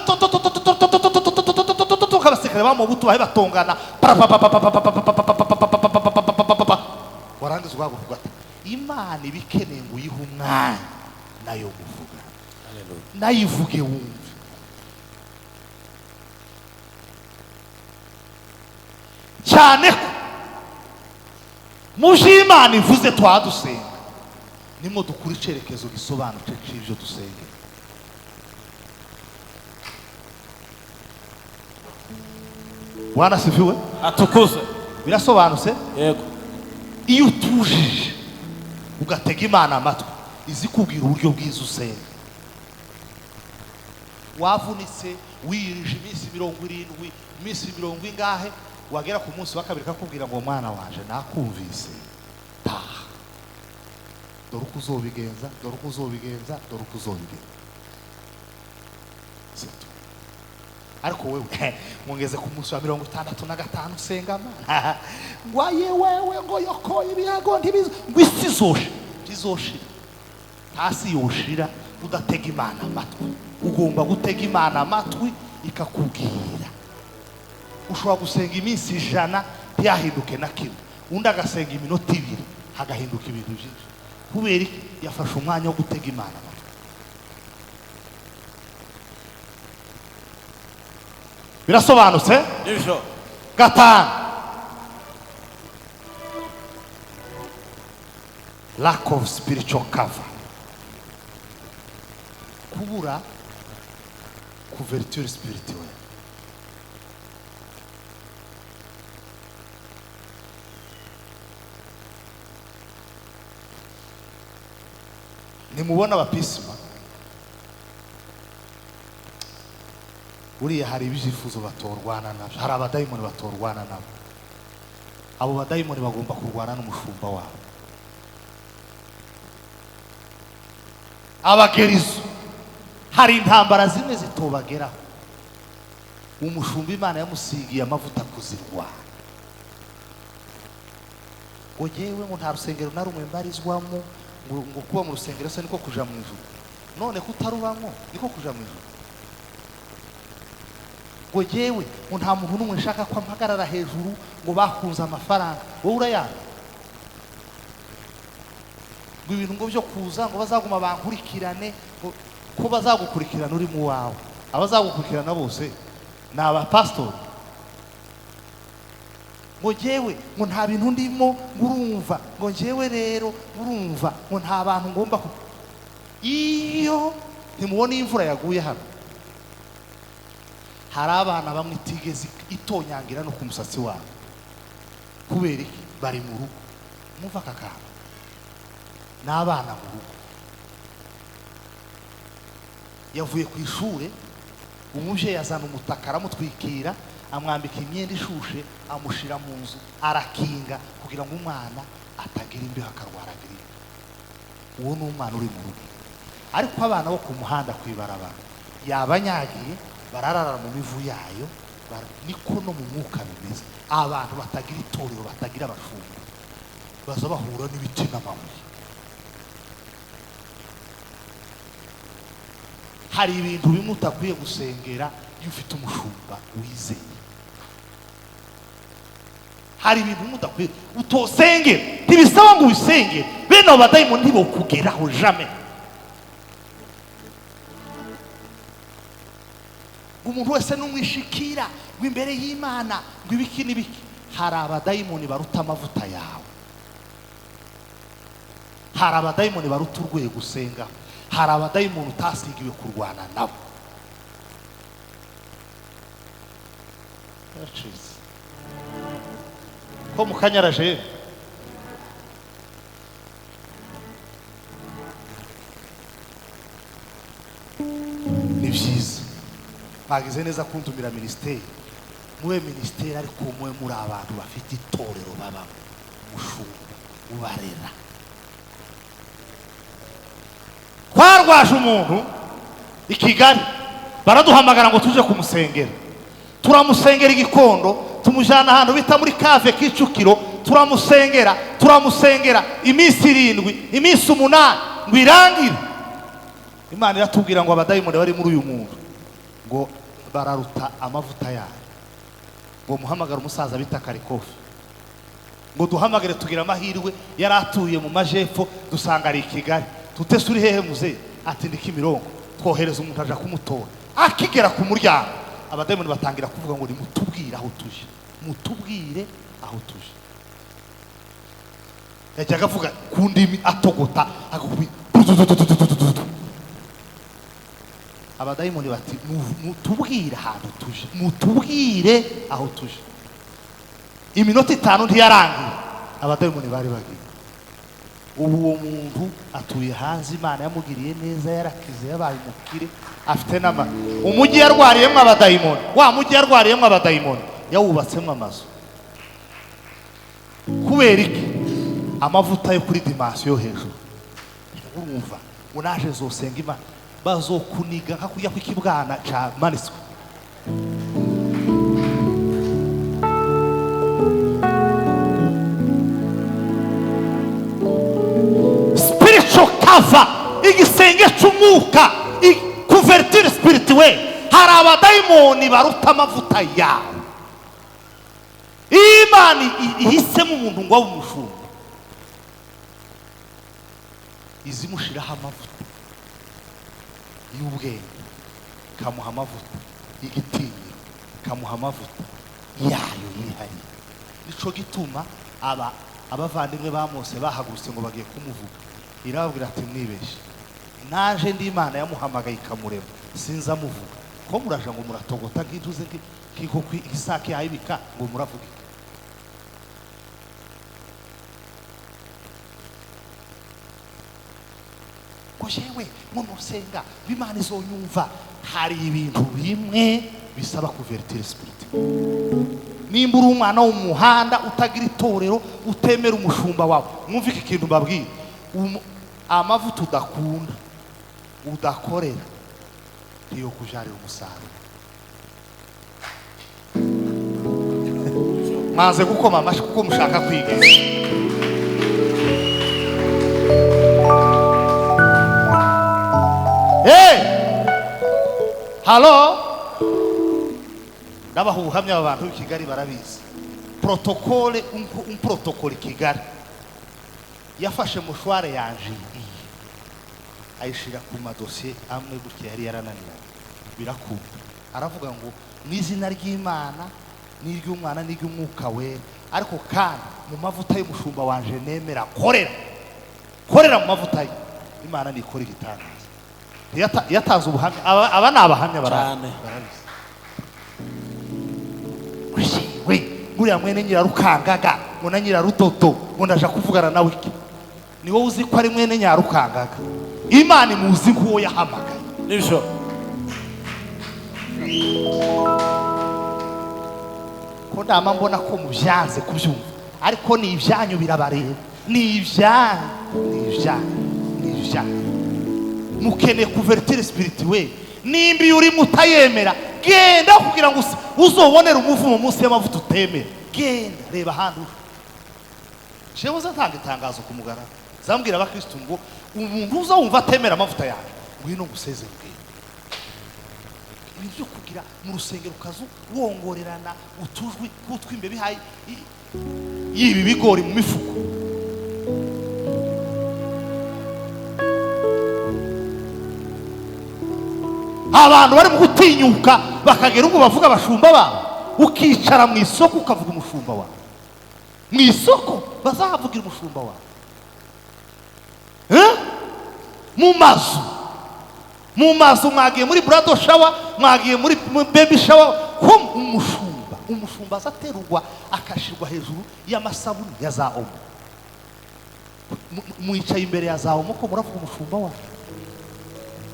kabasekere bamubutu bahe batongana, warangiza ugavuga ati Imana ibikeneye ngo uyihe umwanya nayo kuvuga, nayivuge wumve. Cyane ko mu by'Imana ivuze twadusenga, nimo dukura icerekezo gisobanutse cy'ibyo dusengera. Bwana sifiwe, atukuzwe. birasobanutse. Yego. Iyo utujije ugatega Imana amatwi, izi kubwira uburyo bwiza usenga. Wavunitse wirije iminsi 70, iminsi 70 ingahe, wagera ku munsi wa kabiri kakubwira ngo mwana wanje nakumvise, taha, dore uko uzobigenza, dore uko uzobigenza, dore uko uzobigenza. ariko wewe mwongeze ku munsi wa 65 usenga Mana ngwaye wewe ngo yokoye ibiyago ntibizo ngo isi izoshira hasi yoshira udatega Imana amatwi. Ugomba gutega Imana amatwi ikakubwira. Ushobora gusenga iminsi 100 ntiyahinduke na kimwe, undi agasenga iminota 2 hagahinduka ibintu byinshi. Kubera yafashe umwanya wo gutega Imana amatwi. Birasobanutse? Nibyo. Gatanu, lack of spiritual cover. Kubura couverture spirituelle. Nimubona abapisima buriya hari ibyifuzo batorwana nabyo, hari abadayimoni batorwana nabo. Abo badayimoni bagomba kurwana n'umushumba wabo. Abagerizo hari intambara zimwe zitobageraho, umushumba Imana yamusigiye amavuta kuzirwana. Ngo jewe ngo nta rusengero na rumwe mbarizwamo, ngo kuba mu rusengero se niko kuja mu ijuru, none kutarubamo niko kuja mu ijuru. Ngo jewe ngo nta muntu n'umwe nshaka ko mpagarara hejuru ngo bakunze amafaranga. Wowe urayanga ngo ibintu ngo byo kuza ngo bazaguma bankurikirane, ko bazagukurikirana uri mu wawe. Abazagukurikirana bose ni abapastori. Ngo jewe ngo nta bintu ndimo ngurumva, ngo jewe rero ngurumva ngo nta bantu ngomba iyo ntimubona imvura yaguye hano. Hari abana bamwe itigeze itonyangira no ku musatsi wabo. Kubera iki? Bari mu rugo. Muva kakana n'abana mu rugo. Yavuye ku ishure, umuvyeyi azana umutaka aramutwikira, amwambika imyenda ishushe, amushira mu nzu, arakinga kugira ngo umwana atagira imbeho akarwaragira. Uwo ni umwana uri mu rugo. Ariko abana bo ku muhanda kwibarabara yabanyagiye, bararara mu mivu yayo, niko no mu mwuka bimeze. Abantu batagira itorero, batagira abashumba, baza bahura n'ibiti n'amabuye. Hari ibintu bimwe utakwiye gusengera iyo ufite umushumba wizeye. Hari ibintu bimwe utakwiye utosengera, ntibisaba ngo ubisengere. Bene abo badayimoni ntibokugeraho jamais. Umuntu wese n'umwishikira ngo imbere y'Imana ngo ibiki n'ibiki. Hari abadayimoni baruta amavuta yawe. Hari abadayimoni baruta urwego usenga. Hari abadayimoni utasigiwe kurwana nabo. Ko mukanyaraje ni byiza. Bagize neza kuntumira ministeri. Muwe ministeri ariko muwe muri abantu bafite itorero babamo, umushumba ubarera. Twarwaje umuntu i Kigali, baraduhamagara ngo tuje kumusengera. Turamusengera igikondo, tumujana ahantu bita muri Kave Kicukiro, turamusengera iminsi 7, iminsi 8 ngo irangire. Imana iratubwira ngo abadayimoni bari muri uyu muntu ngo bararuta amavuta yayo. Ngo muhamagara umusaza bita Karikofi, ngo duhamagare tugira amahirwe. Yaratuye mu majepfo, dusanga ari i Kigali. Tutese uri hehe muze? Ati ndi Kimironko. Twohereza umuntu aja kumutora. Akigera ku muryango, abadayimoni batangira kuvuga ngo nimutubwire aho tuje, mutubwire aho tuje. Yajyaga avuga ku ndimi atogota, agakubita. Abadayimoni bati mutubwire ahantu tuje, mutubwire aho tuje. Iminota 5 ntiyarangiye, abadayimoni bari bagiye. Uwo muntu atuye hanze, Imana yamugiriye neza, yarakize, yabaye umukire, afite nama. Umujyi yarwariyemo abadayimoni, wa mujyi yarwariyemo abadayimoni yawubatsemo amazu. Kubera iki? Amavuta yo kuri dimension hejuru. Urumva unaje zosenga Imana bazokuniga nka kujya kw'ikibwana ca maniswe. igisenge cy'umwuka, couverture spirituelle. Hari abadayimoni baruta amavuta yawe. Imana ihisemo umuntu ngo abe umushumba, izimushiraho amavuta y'ubwenge, ikamuha amavuta y'igitinyiro, ikamuha amavuta yayo yihariye. Nico gituma abavandimwe ba Mose bahagurutse ngo bagiye kumuvuga, irababwira ati mwibeshe, naje ndi Imana yamuhamagaye ikamurema, sinza muvuga ko muraje ngo muratogota nk'intuze nk'iko isake yayibika ngo muravuge. Ko jewe munusenga b'Imana izonyumva. Hari ibintu bimwe bisaba couverture spirituelle. Nimba uri umwana w'umuhanda utagira itorero, utemera umushumba wawe, mwumve iki kintu mbabwira, amavuta udakunda udakorera ntiyo kujarira umusaruro. Maze gukoma amashyi kuko mushaka kwiga. Halo, ndabaha ubuhamya abantu b'i Kigali barabizi. Protokole, protokole Kigali yafashe mushware yanje ayishira ku madosiye amwe gutya yari yarananiranye, birakunda. Aravuga ngo n'izina ry'Imana n'iry'umwana n'iry'umwuka wera, ariko kandi mu mavuta y'umushumba wanje nemera korera mu mavuta ye, Imana nikora igitangaza. Yataza ubuhamya, aba ni abahamya barabizi. We nguriya mwene Nyirarukangaga ngo na Nyirarutoto ngo ndaje kuvugana nawe iki, ni wowe uzi ko ari mwene Nyarukangaga. Imana imuzi nk'uwo yahamagaye. Nibyo ko ndama mbona ko mubyanze kubyumva, ariko ni ibyanyu birabareba, ni ibyanyu. Mukene couverture spirituelle. Nimba uri mutayemera, genda kugira ngo uzobonera umuvumo munsi y'amavuta utemera. Genda reba hantu. Jewe zatanga itangazo ku mugara, zambwira abakristo ngo umuntu uzawumva atemera amavuta yawe, ngwino ngusezere ubwenge. Ibyo kugira mu rusengero kazu wongorerana utujwi kutwimbe bihaye yibi bigori mu mifuko. Abantu bari mu gutinyuka bakagera ubwo bavuga abashumba babo, ukicara mu isoko ukavuga umushumba wawe. Mu isoko bazavugira umushumba wawe. Mu mazu mwagiye muri brado shower, mwagiye muri baby shower, ko umushumba azaterurwa akashirwa hejuru y'amasabuni ya za omo. Mwicaye imbere ya za omo ko muravuga umushumba wawe.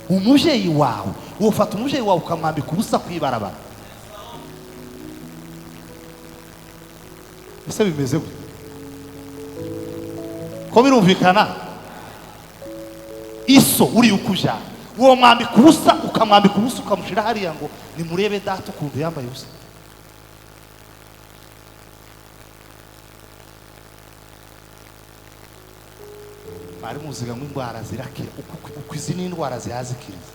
Umuvyeyi wawe ufata umuvyeyi wawe ukamwambika ubusa kwibarabara. Ese bimeze gute? Ko birumvikana? Iso uri ukujana uwo mwambika ubusa, ukamwambika ubusa ukamushira hariya ngo nimurebe data ukuntu yambaye ubusa. Bari muziga ngo indwara zirakira, uko izi ni indwara zihazikiriza.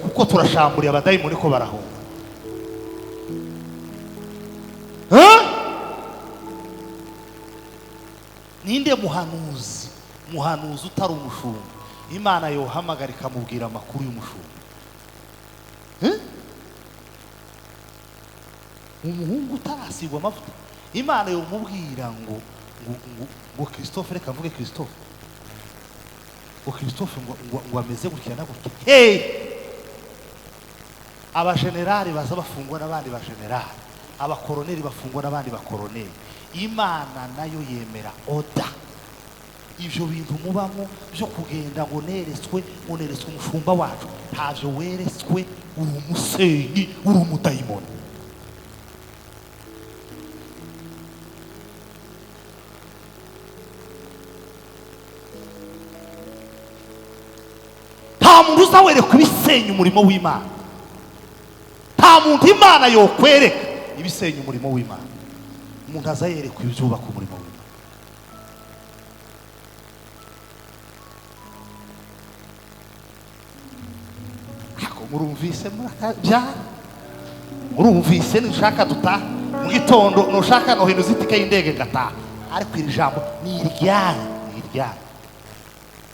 Uko turashamburiye abadayimoni ko barahunga. Ninde muhanuzi utari umushumba Imana yohamagara ikamubwira amakuru y'umushumba? Umuhungu utarasigwa amavuta Imana yomubwira ngo Christophe, reka mvuge Christophe, ngo Christophe ngo ameze gutya na gutya. Abajenerali baza bafungwa n'abandi bajenerali, abakoroneri bafungwa n'abandi bakoroneri. Imana nayo yemera oda. Ivyo bintu mubamo byo kugenda ngo neretswe umushumba wacu, ntavyo weretswe, uri umusenyi, uri umudayimoni. Nta muntu uzawereka ibisenya umurimo w'Imana. Nta muntu Imana yokwereka ibisenya umurimo w'Imana. Umuntu azayereka ibyubaka umurimo w'Imana. murumvise byara murumvise nishaka dutaha mu gitondo nushaka nohinduza itike y'indege ngataha ariko iri jambo ni iryana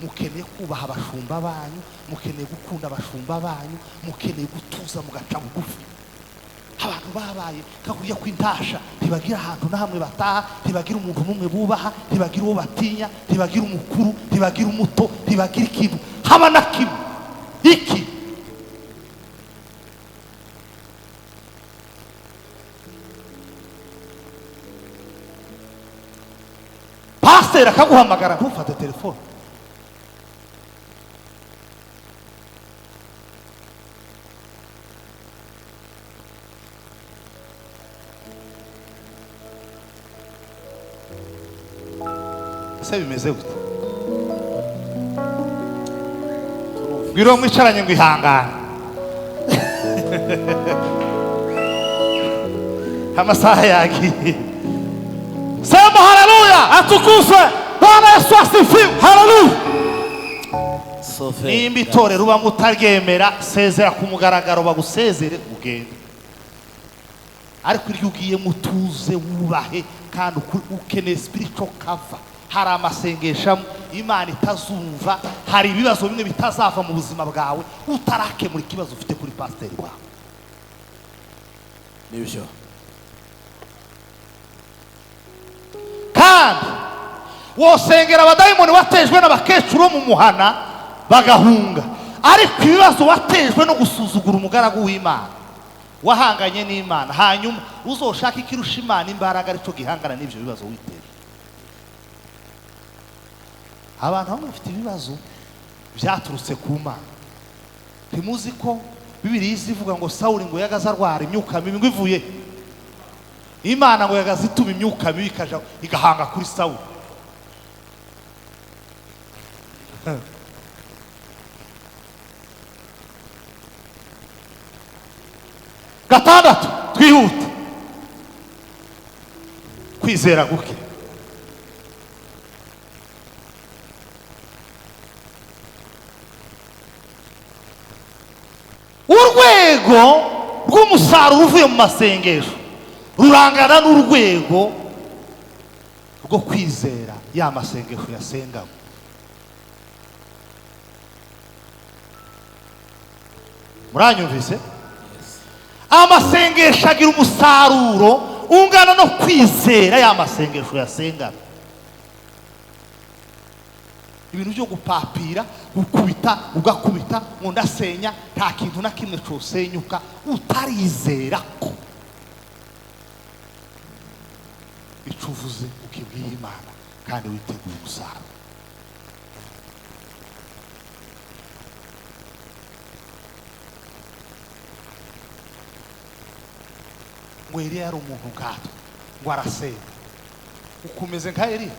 mukeneye kubaha abashumba banyu mukeneye gukunda abashumba banyu mukeneye gutuza mugaca bugufi abantu babaye kakujya kwintasha ntibagira ahantu na hamwe bataha ntibagira umuntu n'umwe bubaha ntibagira uwo batinya ntibagira umukuru ntibagira umuto ntibagira ikintu haba na kimwe iki pasiteri akaguhamagara ntufate telefone ese bimeze gute biro mwicaranye ngo ihangane amasaha yagiye sema haleluya atukuzwe Bwana Yesu asifiwe haleluya nimba itorero uba mutaryemera sezera ku mugaragaro bagusezere ugende ariko iyo ugiye mutuze wubahe kandi ukeneye spiritual cover hari amasengesho Imana itazumva hari ibibazo bimwe bitazava mu buzima bwawe utarakemura ikibazo ufite kuri pasiteri wawe nibyo kandi wosengera abadayimoni watejwe n'abakecuru mu muhana bagahunga ariko ibibazo watejwe no gusuzugura umugaragu w'Imana wahanganye n'Imana hanyuma uzoshaka ikirusha Imana imbaraga arico gihangana n'ibyo bibazo witeje abantu bamwe bafite ibibazo byaturutse ku Mana ntimuzi ko Bibiliya izivuga ngo Sawuli ngo yagaza arwara imyuka mibi ngo ivuye Imana ngo yagaza ituma imyuka mibi ikaja igahanga kuri Sawuli gatandatu twihute kwizera guke urwego rw'umusaruro uvuye mu masengesho rurangana n'urwego rwo kwizera ya masengesho yasengaga muranyumvise amasengesho agira umusaruro ungana no kwizera ya masengesho yasengaga ibintu byo gupapira gukubita ugakubita ngo ndasenya nta kintu na kimwe cosenyuka utarizera ko icuvuze ukibwiye Imana kandi witeguye umusaruro ngo Eliya yari umuntu nkatwe ngo arasenga ukomeze nka Eliya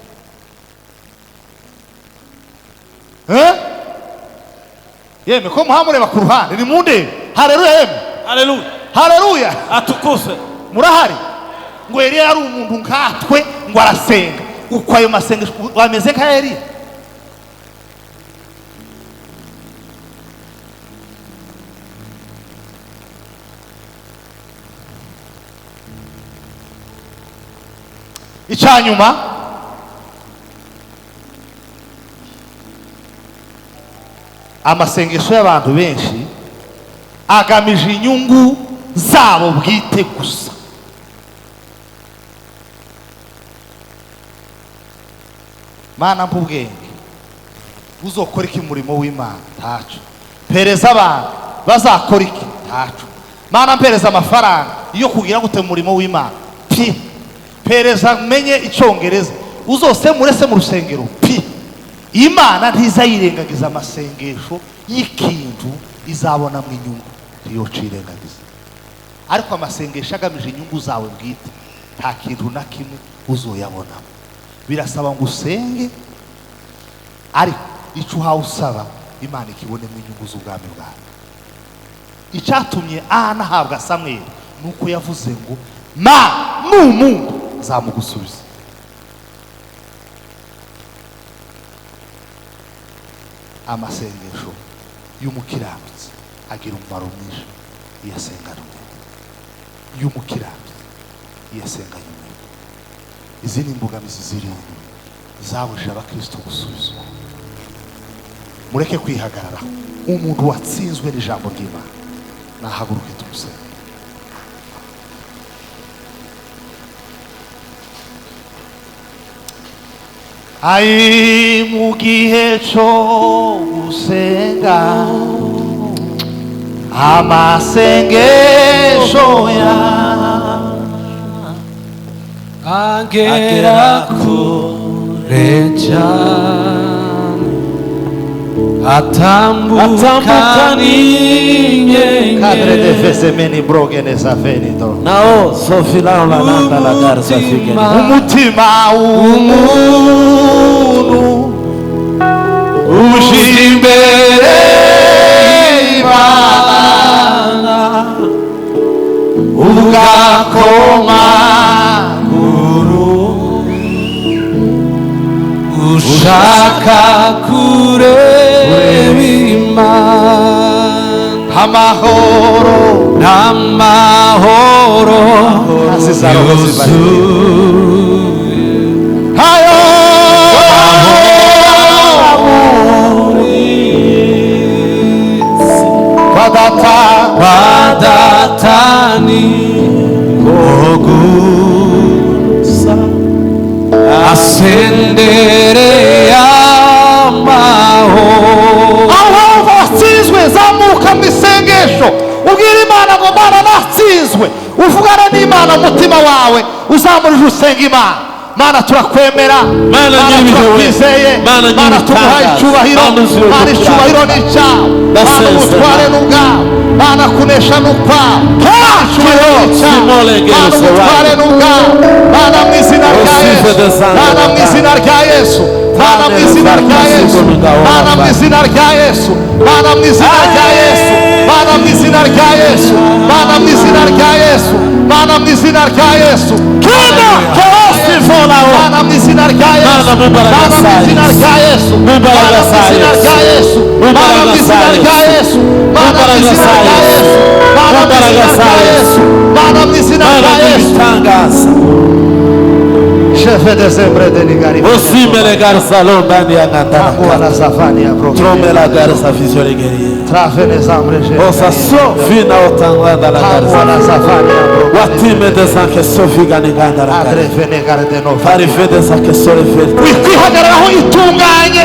yeme ko muhamureba ku ruhande ni munde haleluya yeme haleluya haleluya atukuzwe murahari ngo Eliya yari umuntu nkatwe ngo arasenga uko ayo masengesho wameze nka Eliya icyanyuma amasengesho y'abantu benshi agamije inyungu zabo bwite gusa Mana mbubwenge uzokora iki murimo w'Imana ntacu pereza abantu bazakora iki ntacu Mana mpereza amafaranga iyo kugira gute murimo w'Imana pi pereza menye icyongereza uzosemurese mu rusengero pi Imana ntizayirengagiza amasengesho y'ikintu izabona mu inyungu ntiyocirengagiza ariko amasengesho agamije inyungu zawe bwite nta kintu na kimwe uzoyabonamo birasaba ngo usenge ariko icyo uhawe usaba Imana ikibonemo inyungu z'ubwami bwawe icyatumye Ana ahabwa Samweli nuko yavuze ngo n'umuntu azamugusubiza amasengesho y'umukiranutsi agira umumaro mwinshi iyo asengana umwete, y'umukiranutsi iyo asenganye umwete. Izi ni imbogamizi zirindwi zabujije abakristo gusubizwa. Mureke kwihagarara. Umuntu watsinzwe n'ijambo ry'Imana nahaguruke tumusenge. Ai mu gihe cyo gusenga amasengesho agera kure cyane, atambuka n'inyenyeri. Cadre de fesemeni brogeneza venito. Nao sofila la nanda la garza figeni. Umutima w'umuntu uje imbere y'Imana ugakoma ushaka kureba Imana. amahoro n'amahoro yuzuye hayo wadatani kogusa asendere amahoro. aho watsinzwe zamuka mu isengesho ubwira Imana ngo Mana natsinzwe, uvugana n'Imana umutima wawe uzamurije usenga Imana. Mana turakwemera, Mana turakwizeye, Mana tuguhaye icyubahiro, Mana icyubahiro ni icyawe, Mana ubutware ni ubwawe, Mana kunesha ni ukwawe, Mana icyubahiro ni icyawe, Mana ubutware ni ubwawe, Mana mu izina rya Yesu, Mana mu izina rya Yesu, Mana mu izina rya Yesu, Mana mu izina rya Yesu, Mana mu izina rya Yesu, Mana mu izina rya Yesu, Mana mu izina rya Yesu, Mana mu izina rya Yesu, Mana mu izina rya Yesu, Mana mu izina rya Yesu, Mana mu izina rya Yesu, Mana mu izina rya Yesu, Mana mu izina rya Yesu, Mana mu izina rya Yesu, Mana mu izina rya Yesu. Chefe de sempre de ligari. Osimele garza londani ya ngandana. Agora safani ya bro. Tromela garza fisiologeria. Trafene zambre je. Osa so fina otanganda la garza. Agora safani ya bro. Watime de sanke sofiga ni nganda la garza. Adrefene garde no. Fari fede sanke sole fede. Kwihagararaho itunganye.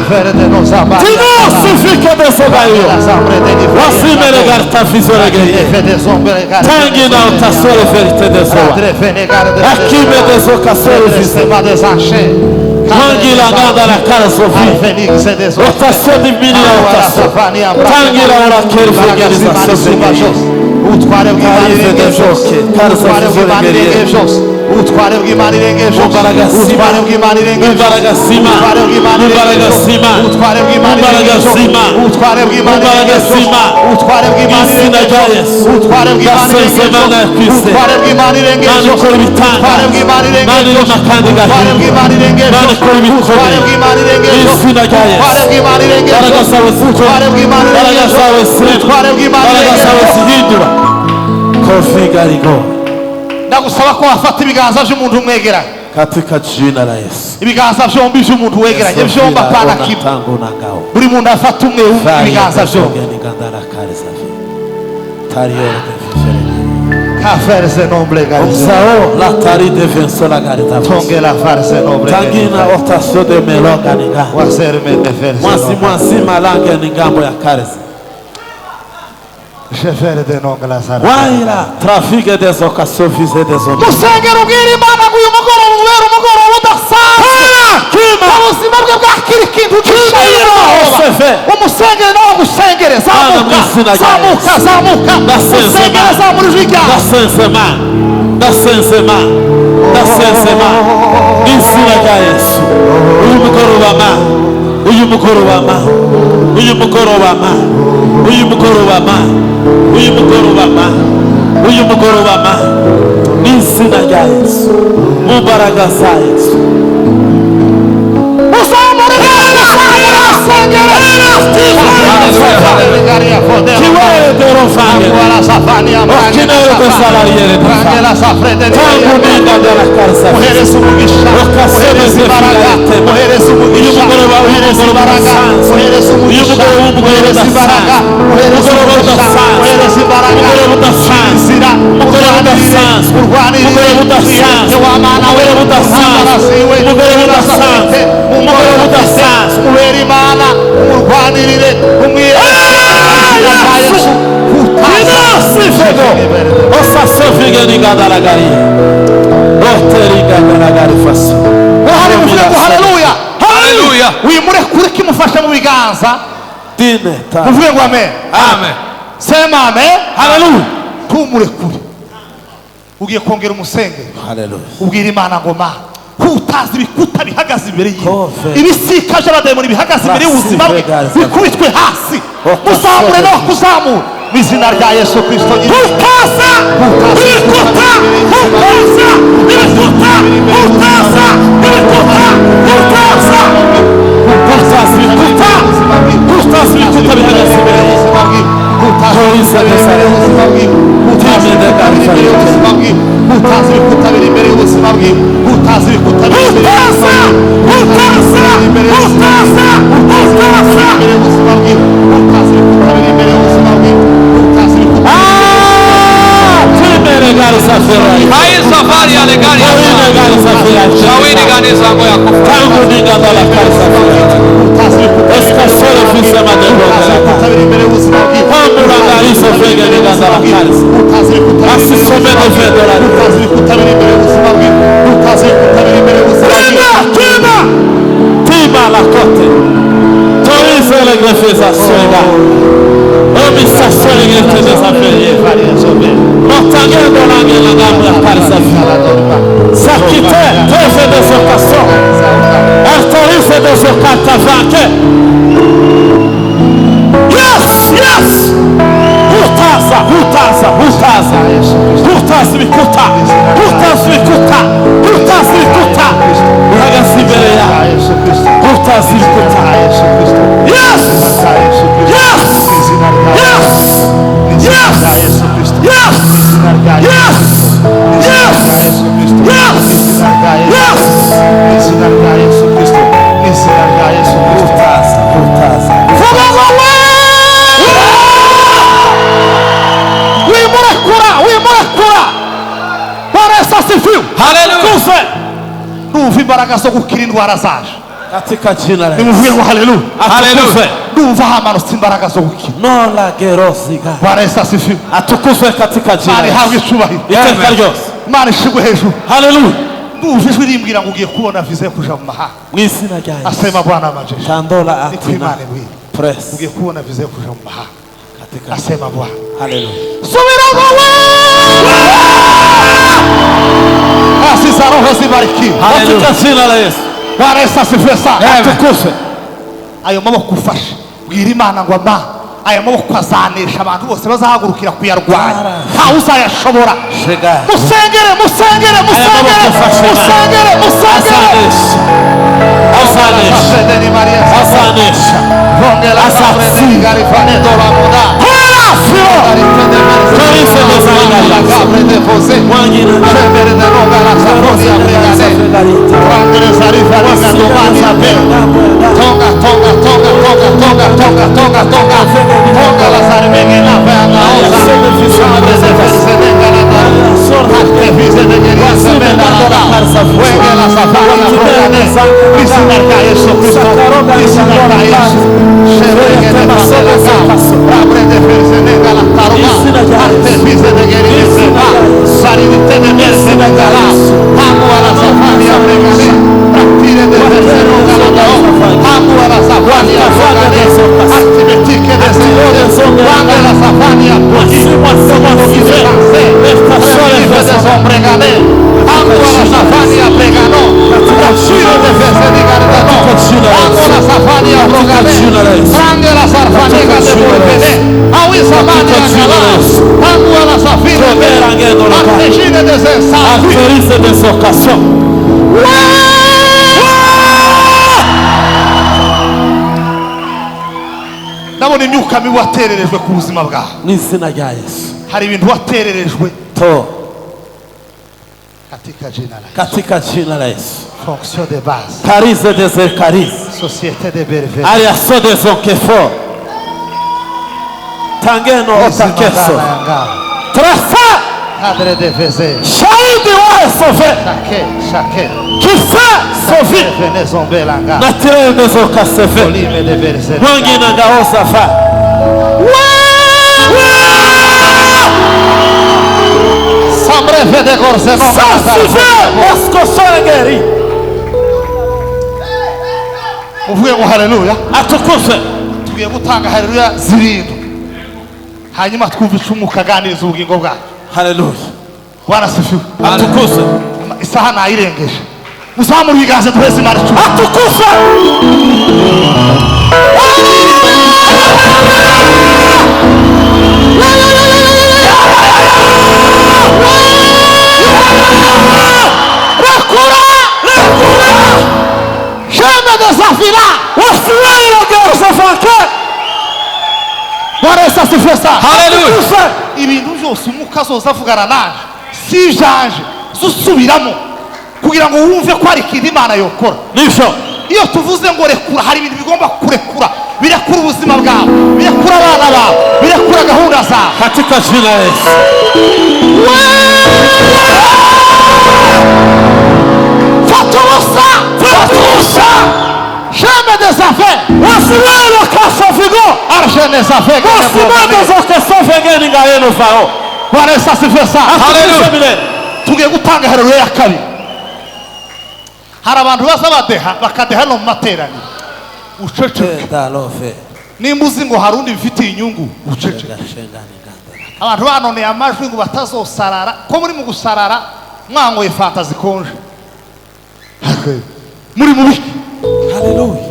Verde no samba. Tino sufike de sogayo. Wasimele garza fisiologeria. Tangi na otasole ferite de soa. Akime de soka sole fisiologeria. Tangi la nganda la cara sofi. Otasole di mini otasole. Tangi la ora keri fegeriza sofi. Utware bw'Imana irengeje, utware bw'Imana irengeje, utware bw'Imana irengeje, utware bw'Imana irengeje, utware bw'Imana irengeje, utware bw'Imana irengeje, utware bw'Imana irengeje, utware bw'Imana irengeje, utware bw'Imana irengeje, utware bw'Imana irengeje, utware bw'Imana irengeje, utware bw'Imana irengeje, utware bw'Imana irengeje, utware bw'Imana irengeje, utware bw'Imana irengeje, utware bw'Imana irengeje. Kofigarigo. Ndagusaba ko wafata ibiganza by'umuntu umwegeranye. Katika jina la Yesu. Ibiganza byombi by'umuntu wegeranye byombi apana kimwe. Buri muntu afata umwe ibiganza byombi. Kaferse nombre garisa. Sao la tari de venso la garita. Tonge la farse nombre. Tangina otasio de melonga ninga. Waserme de ferse. Mwasi malanga ningambo ya karesi. Chefere de nonga la sara. Waira trafike de zokaso fize de zombi. Musengero ubwira Imana ngo uyu mugoroba ubera umugoroba udasanzwe. Ubuzima bwe bwakira ikintu gishayiro. Umusengere nawe gusengere. Zamuka. Musengere zamura ijwi ryawe. Ndasensema. N'izina rya Yesu. Uyu mugoroba n'izina rya Yesu. Mu mbaraga za Yesu. Uzamure. imbaraga, uhereza umugisha, uhereza imbaraga, uhereza umugisha, uhereza imbaraga, inzira, urwanirire umwete w'Imana we, intambara ziwe, ibibazo afite, umugore udasanzwe, ubera Imana, umurwanirire, umwete wa Yesu, haleluya, haleluya. Wimure kuri kimufasha mu biganza, muvuge ngo amen, amen, sema amen, haleluya. Tumure kuri, ugiye kongera umusenge, haleluya, ubwira Imana ngo Mana, utazi ibikuta bihagaze imbere yiwe, ibisikaje abadayimoni bihagaze imbere y'ubuzima bwe, bikubitwe hasi, muzamure no kuzamura mu izina rya Yesu Kristo. Utaza ibikuta, utaza ibikuta, utaza ibikuta, utaza ibikuta, utaza ibikuta bihagaze imbere y'ubuzima bwe, utaza ibikuta biri imbere y'ubuzima bwe, utaza ibikuta biri imbere y'ubuzima bwe. Hai safari ya legari ya shawini kanisa moya kufa tangu ninga la kanisa eskasore fisa madendo kwamba kanisa fega ninga la kanisa asisome no fedora tima la kote toise le grefeza soega omi sasole grefeza desaferiye Notangendo langue la gamme la carsafi. Sakite teze de sokaso. Artorise de sokata vanke. Yes, yes. Hutaza, hutaza, hutaza. Hutaza bikuta. Hutaza bikuta. Hutaza bikuta. Uraga sibereya. Hutaza bikuta. Yes. Yes. Yes. Yes. Yes! Yes! Yes! Numva imbaraga zo gukira indwara zaje katika jina la Yesu. Nimuvuge ngo haleluya, Haleluya. Numva hamanutse imbaraga zo gukira. Nola gerosika. Bwana Yesu asifiwe. Atukuzwe katika jina la Imana Yesu. ihabwe icyubahiro. Iteka ryose. Imana ishigwe hejuru. Haleluya. Numva ijwi rimbwira ngo ugiye kubona viza yo kuja mu mahanga. Mu izina rya Yesu. Asema Bwana majeshi. Tandola Niko atina. Imana ibwira. Press. Ugiye kubona viza yo kuja mu mahanga. Katika. Asema Bwana. Haleluya. Subira wewe. Asisa roho zibarikiwe. Katika jina la Yesu. Bwana Yesu asifiwe sana. Atukuzwe. Ayo maboko ufashe. Bwira Imana ngo Mana, aya maboko azanesha abantu bose bazahagurukira kuyarwanya. Ntawe uzayashobora. Musengere, musengere, musengere, musengere, musengere. Azanesha. Azanesha. Vongela sabrede gari fane dola moda. Torise de zaigari. Gabrede fose. Wangina. Shebere de roga la safonia pregade. Rangere sarifa riga domani ape. Toga, toga, toga, toga, toga, toga, toga, toga. Toga la sarmege na peana osa. Shabrede fese de galata. Sorte fise de geria semena la. Wenge la safaria pregade. Visinarka Yesu Kristo. Visinarka Yesu. Shebere de fase la sa. Rabrede fese de galata. Arte fise de geria semena. Saridite de merse de gala. Hamu ala safaria pregade. Praktire de fese no galata. Hamu ala safaria pregade. Actimetike de señores. Wenge la safaria pregade. Praktire de sombregade. Hamu ala safaria pregano. Praktire de fese de gardano. Hamu ala safaria pregade. Range la sarfanega de porvene. Awi samania gala. Hamu ala safaria pregade. Artejine de sensato. Torise de sokaso. Nabona imyuka mibi watererejwe ku buzima bwawe. Mu izina rya Yesu. Hari ibintu watererejwe To. katika jina la Yesu. Fonction de base. Carize des carize. Société de Berville. Aliaso des onkefor. Tangeno otakeso. Trasa. Cadre de Vezé. Shahidi wa sofe. Chaque. Kisa sofi. Venezon Belanga. Natire mezo kasefe. Olime de Verzé. Mwangi na ngaosa fa. Sambre de Gorzeno. Sasife. Osko sorengeri. Uvuye ngo haleluya. Atukuse. Tugiye gutanga haleluya zirindwi. Hanyuma twumvishe umwuka aganiriza ubugingo bwacu. Haleluya. Bwana sifiwe. Atukuse. Isaha nayirengeje. Muzamura ibiganza duheze Imana icumi. Atukuse. Haleluya. Ibintu byose umwuka azoza avugana naje si janje zusubiramo kugira ngo wumve ko ari ikintu Imana yokora. Nisho. Iyo tuvuze ngo rekura, hari ibintu bigomba kurekura. Birekura ubuzima bwawe, birekura abana bawe, birekura gahunda zawe katika jina la Yesu. Fatusa. Jamais des affaires. Wasimama kasofigo. Argent des affaires. Wasimama zote sofengeni ngayeno fao. Bwana Yesu asifiwe sana. Haleluya. Tugiye gutanga haleluya ya kabiri. Hari abantu baza badeha bakadeha no mu materaniro. Uceceke. Dalofe. Nimba uzi ngo hari undi bifitiye inyungu uceceke. Abantu banoneye amajwi ngo batazosarara ko muri mu gusarara mwangoye fanta zikonje. Muri mu biki? Haleluya.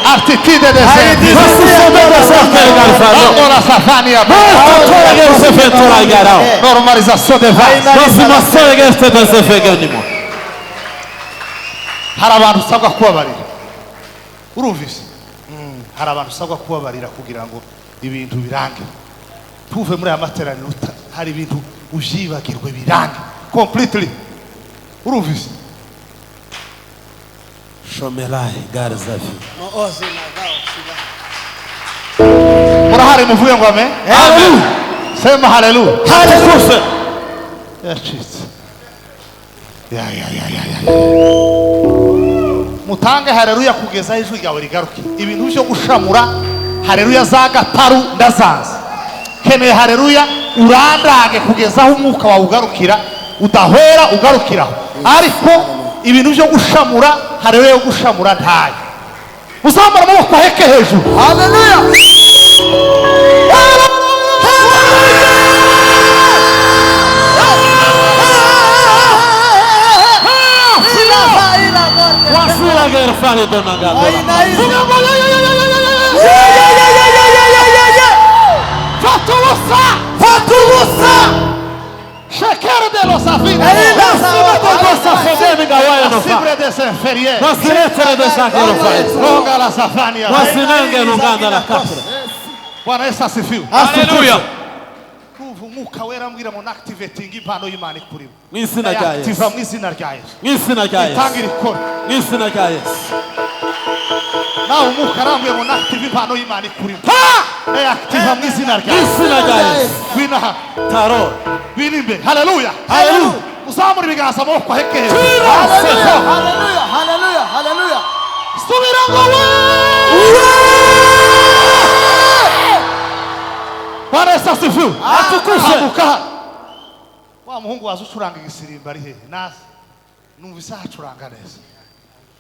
Artitude de normalisation de hari abantu usabwa kubabarira. Urumvise? Hari abantu usabwa kubabarira kugira ngo ibintu birange. Tuve muri amateraniro hari ibintu ujibagirwe birange completely. Urumvise? Shomelai garzafi. Murahari muvuye ngo amen. Amen. Sema haleluya. Haleluya. Yacitse. Ya. Mutange haleluya kugeza ijwi ryawe rigaruke. Ibintu byo gushamura haleluya za gataru ndazanze. Keneye haleluya urandage kugeza aho umwuka wawe ugarukira, udahwera ugarukiraho. Ariko ibintu byo gushamura haleluya yo gushamura ntayo. Uzamura amaboko aheke hejuru. Haleluya. Wasila gerfani donagado. Fatusa. Shekere de los afinos. Sibre de senferie. Nasiretere de sacrifice. Roga la safania. Wasinenge nunganda la kapre. Bwana Yesu asifiwe. Haleluya. Umwuka wera mbwira mu activating impano y'Imana ikuriwe. Mwizina rya Yesu. Activa mu izina rya Yesu. Mwizina rya Yesu. Itangira ikora. Mwizina rya Yesu. Nawe umwuka arambwiye ngo active impano y'Imana ikuriwe. Activa mu izina rya Yesu. Mwizina rya Yesu. Bina Taro. binimbe. Haleluya. Haleluya. Uzamura ibiganza amaboko aheke hejuru. Haleluya. Subira ngo Bwana Yesu asifiwe. Atukuse. Wa muhungu waza ucuranga igisirimba ari hehe? Nasi. Numvise acuranga neza.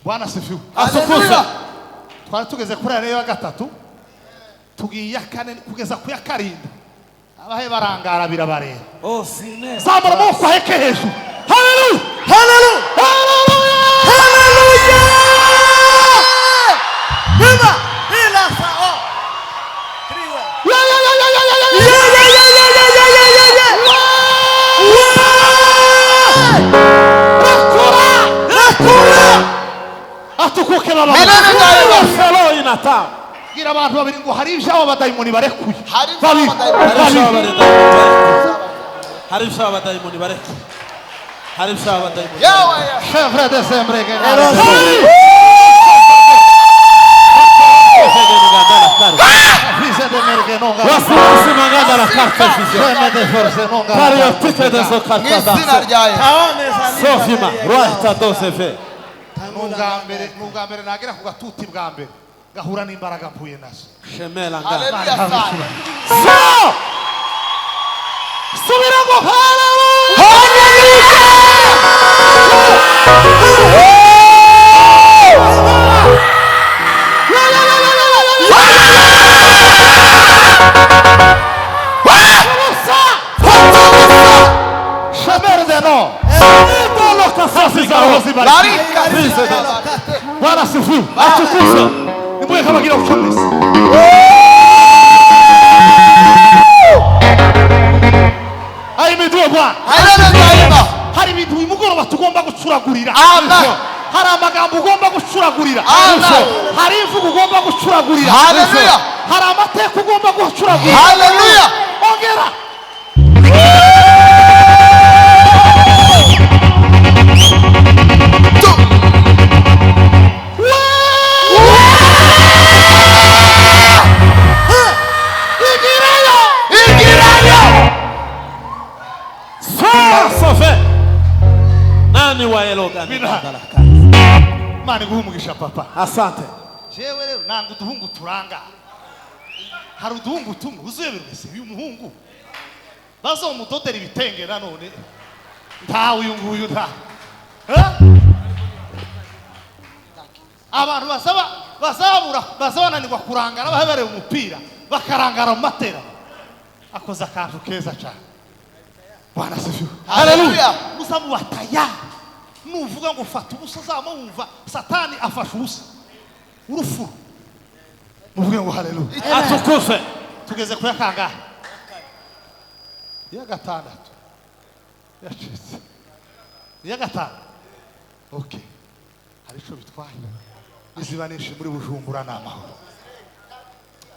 Bwana asifiwe. Atukuse. Twari tugeze kuri ane ya gatatu. Tugiye ya kane kugeza ku ya karindwi. Abahe barangara birabareba. Oh sine. Zamura amaboko aheke hejuru. Haleluya. Viva! Hila sao! Triwa! atukuke baba Milele daima. Felo inata. gira abantu babiri ngo hari ibyaho abadayimoni barekuye Hari Babi. Hari ibyaho abadayimoni bareka. Hari ibyaho abadayimoni. Yawe ya. chevre de sembre que fise de merge non Wasi manganda la carte officielle. Femme de force non Mario tutte de so carte Mw'izina danse. rya Yesu. Sofima, ruahita dose fe. n'ubwa mbere nagera ku gatuti bwa mbere gahura n'imbaraga mpuye nazo Shemela nga. Haleluya sana. subira ngo Shemerde no Barika. Bwana sifiwe atukuzwe nimwe kama kila ukomezi ayimiduwe Bwana Milele daima. hari ibintu uyu mugoroba tugomba gucuragurira Amen. hari amagambo ugomba gucuragurira Amen. hari imvugo ugomba gucuragurira Haleluya. hari amateka ugomba gucuragurira Haleluya. ongera Sofe. Nani wa eloga. Imana iguhe umugisha papa Asante. jewe rero nanga uduhungu turanga hari uduhungu tumwe uzuye birwese uyu muhungu bazomudodera ibitenge nanone ntawe uyu nguyu nta abantu bazabananirwa kurangara bahebereye umupira bakarangara mu matera akoze akantu keza cyane Bwana asifiwe Haleluya. muzamubataya nuvuga ngo fata ubusa uzaba wumva satani afashe ubusa urufuro muvuge ngo haleluya Atukuzwe. tugeze ku ya kangahe iya gatandatu yacitse iya gatanu okay hari ico bitwaye izibanishe muri Bujumbura n'amahoro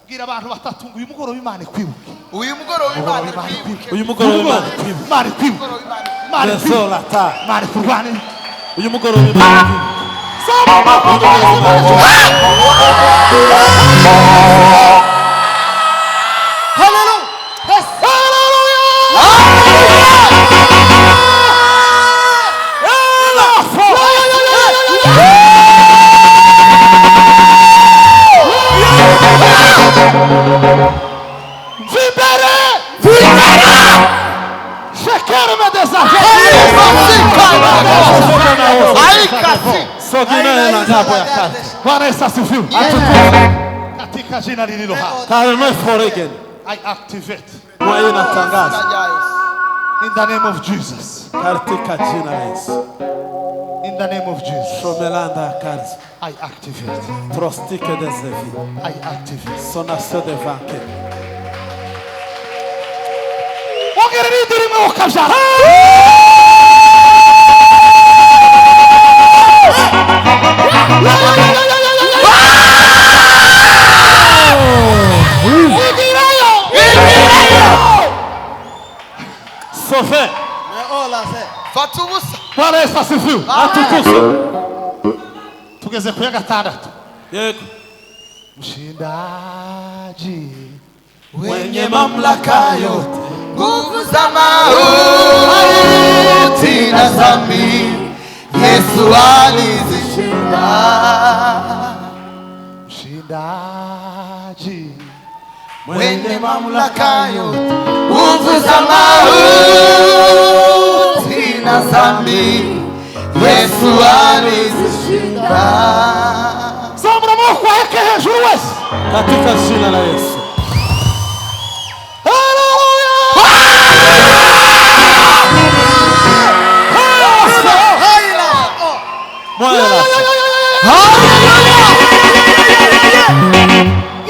bwira abantu batatu ngo uyu mugoroba Imana ikwibuke Uyu mugoroba Imana ikwibuke. Uyu mugoroba Imana ikwibuke. Imana ikwibuke Mugoroba Imana ikwibuke. Imana ikwibuke Yesola ta. Imana ikurwane Uyu mugoroba Imana ikwibuke. Sogina na ngapo ya karte. Bwana Yesu asifiwe katika jina lililo hai Karme foregen. I activate Mwa inatangaza. Izina rya Yesu. in the name of Jesus Katika jina la Yesu. in the name of Jesus Shomelanda karzi. I activate Prostike de zevi. I activate Sonasio de vanke. ongera n'indirimwe ukabyara Sofe. Fata ubusa. Bwana Yesu asifiwe Atukuzwe. tugeze ku ya gatandatu Yego. mshindaji Mwenye mamlaka yote. Nguvu za mauti na dhambi Yesu alizishinda. mshindaji Mwenye mamlaka yote. Nguvu za mauti na dhambi Yesu alizishinda. zamura amaboko yake hejuru wese Katika jina la Yesu. Mwana la.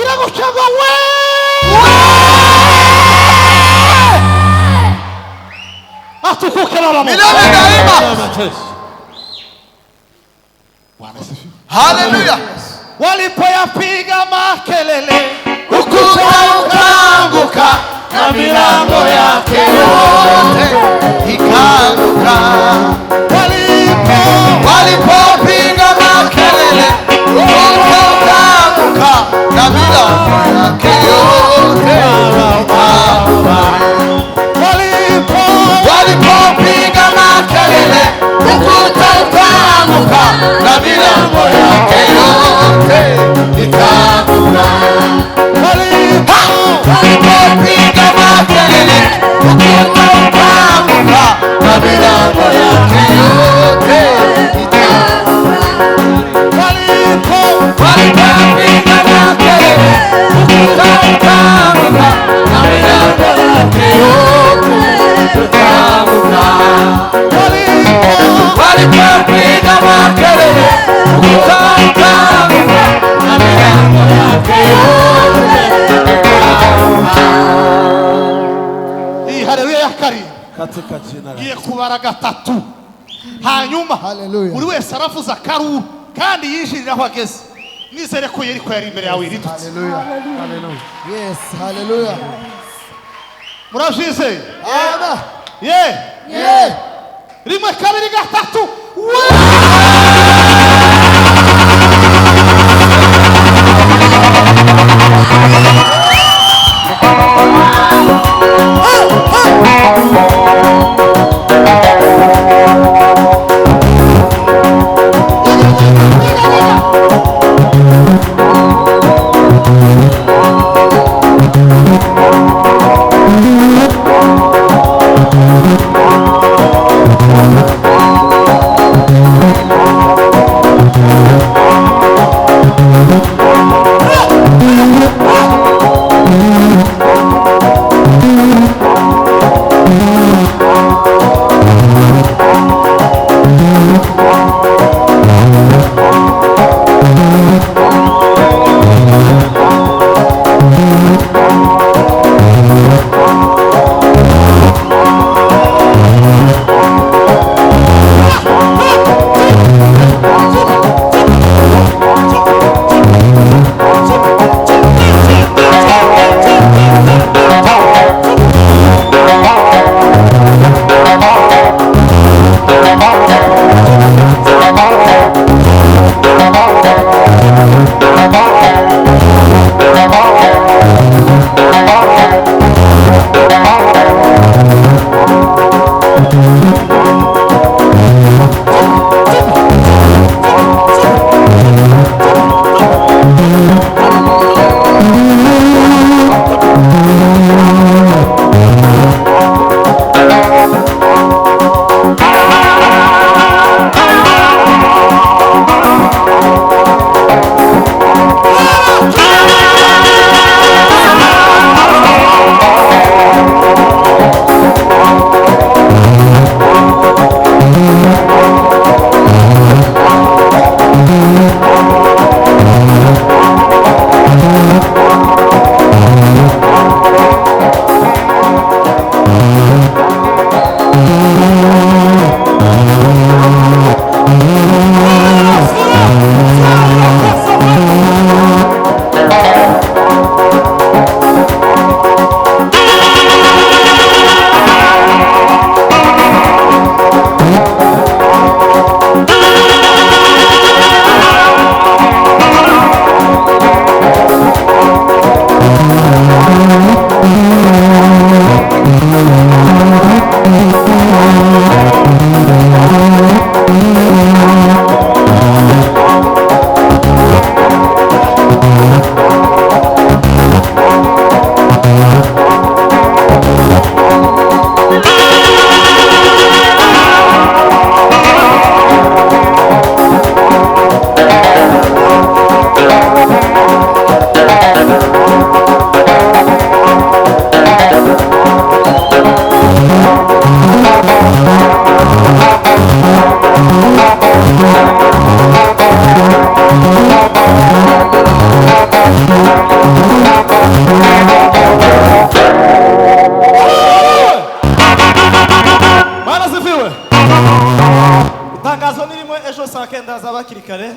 iragucaga we watukuke baba Mungu. milele daima. Bwana asifiwe. Haleluya. Walipoyapiga makelele Ukuta ukaanguka na milango yake yote ikaanguka. Walipopiga makelele, ukuta ukaanguka na milango yake yote ikaanguka. Walipopiga makelele, ukuta ukaanguka na milango yake yote ikaanguka. Walipopiga makelele, ukuta ukaanguka na milango yake yote ikaanguka. Walipopiga makelele, ukuta ukaanguka na milango yake yote ikaanguka. Walipopiga makelele, ukuta ukaanguka na milango yake yote ikaanguka. Hii haleluya ya kari Katika jina la giye kubara gatatu, hanyuma Haleluya. buri wese aravuza karuru kandi yinjirira aho ageze. Nizere ko Yeriko yari imbere yawe iridutse. Haleluya. Yes, haleluya. Murashize Amen. ye Yeah. rimwe kabiri gatatu.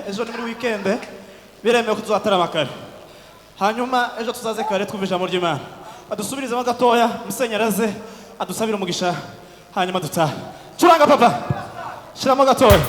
ejo ni muri weekend biremewe kuzatarama kare hanyuma ejo tuzaze kare twumva ijambo ry'Imana adusubirizemo gatoya musenyeraze adusabira umugisha hanyuma dutaha curanga papa shiramo gatoya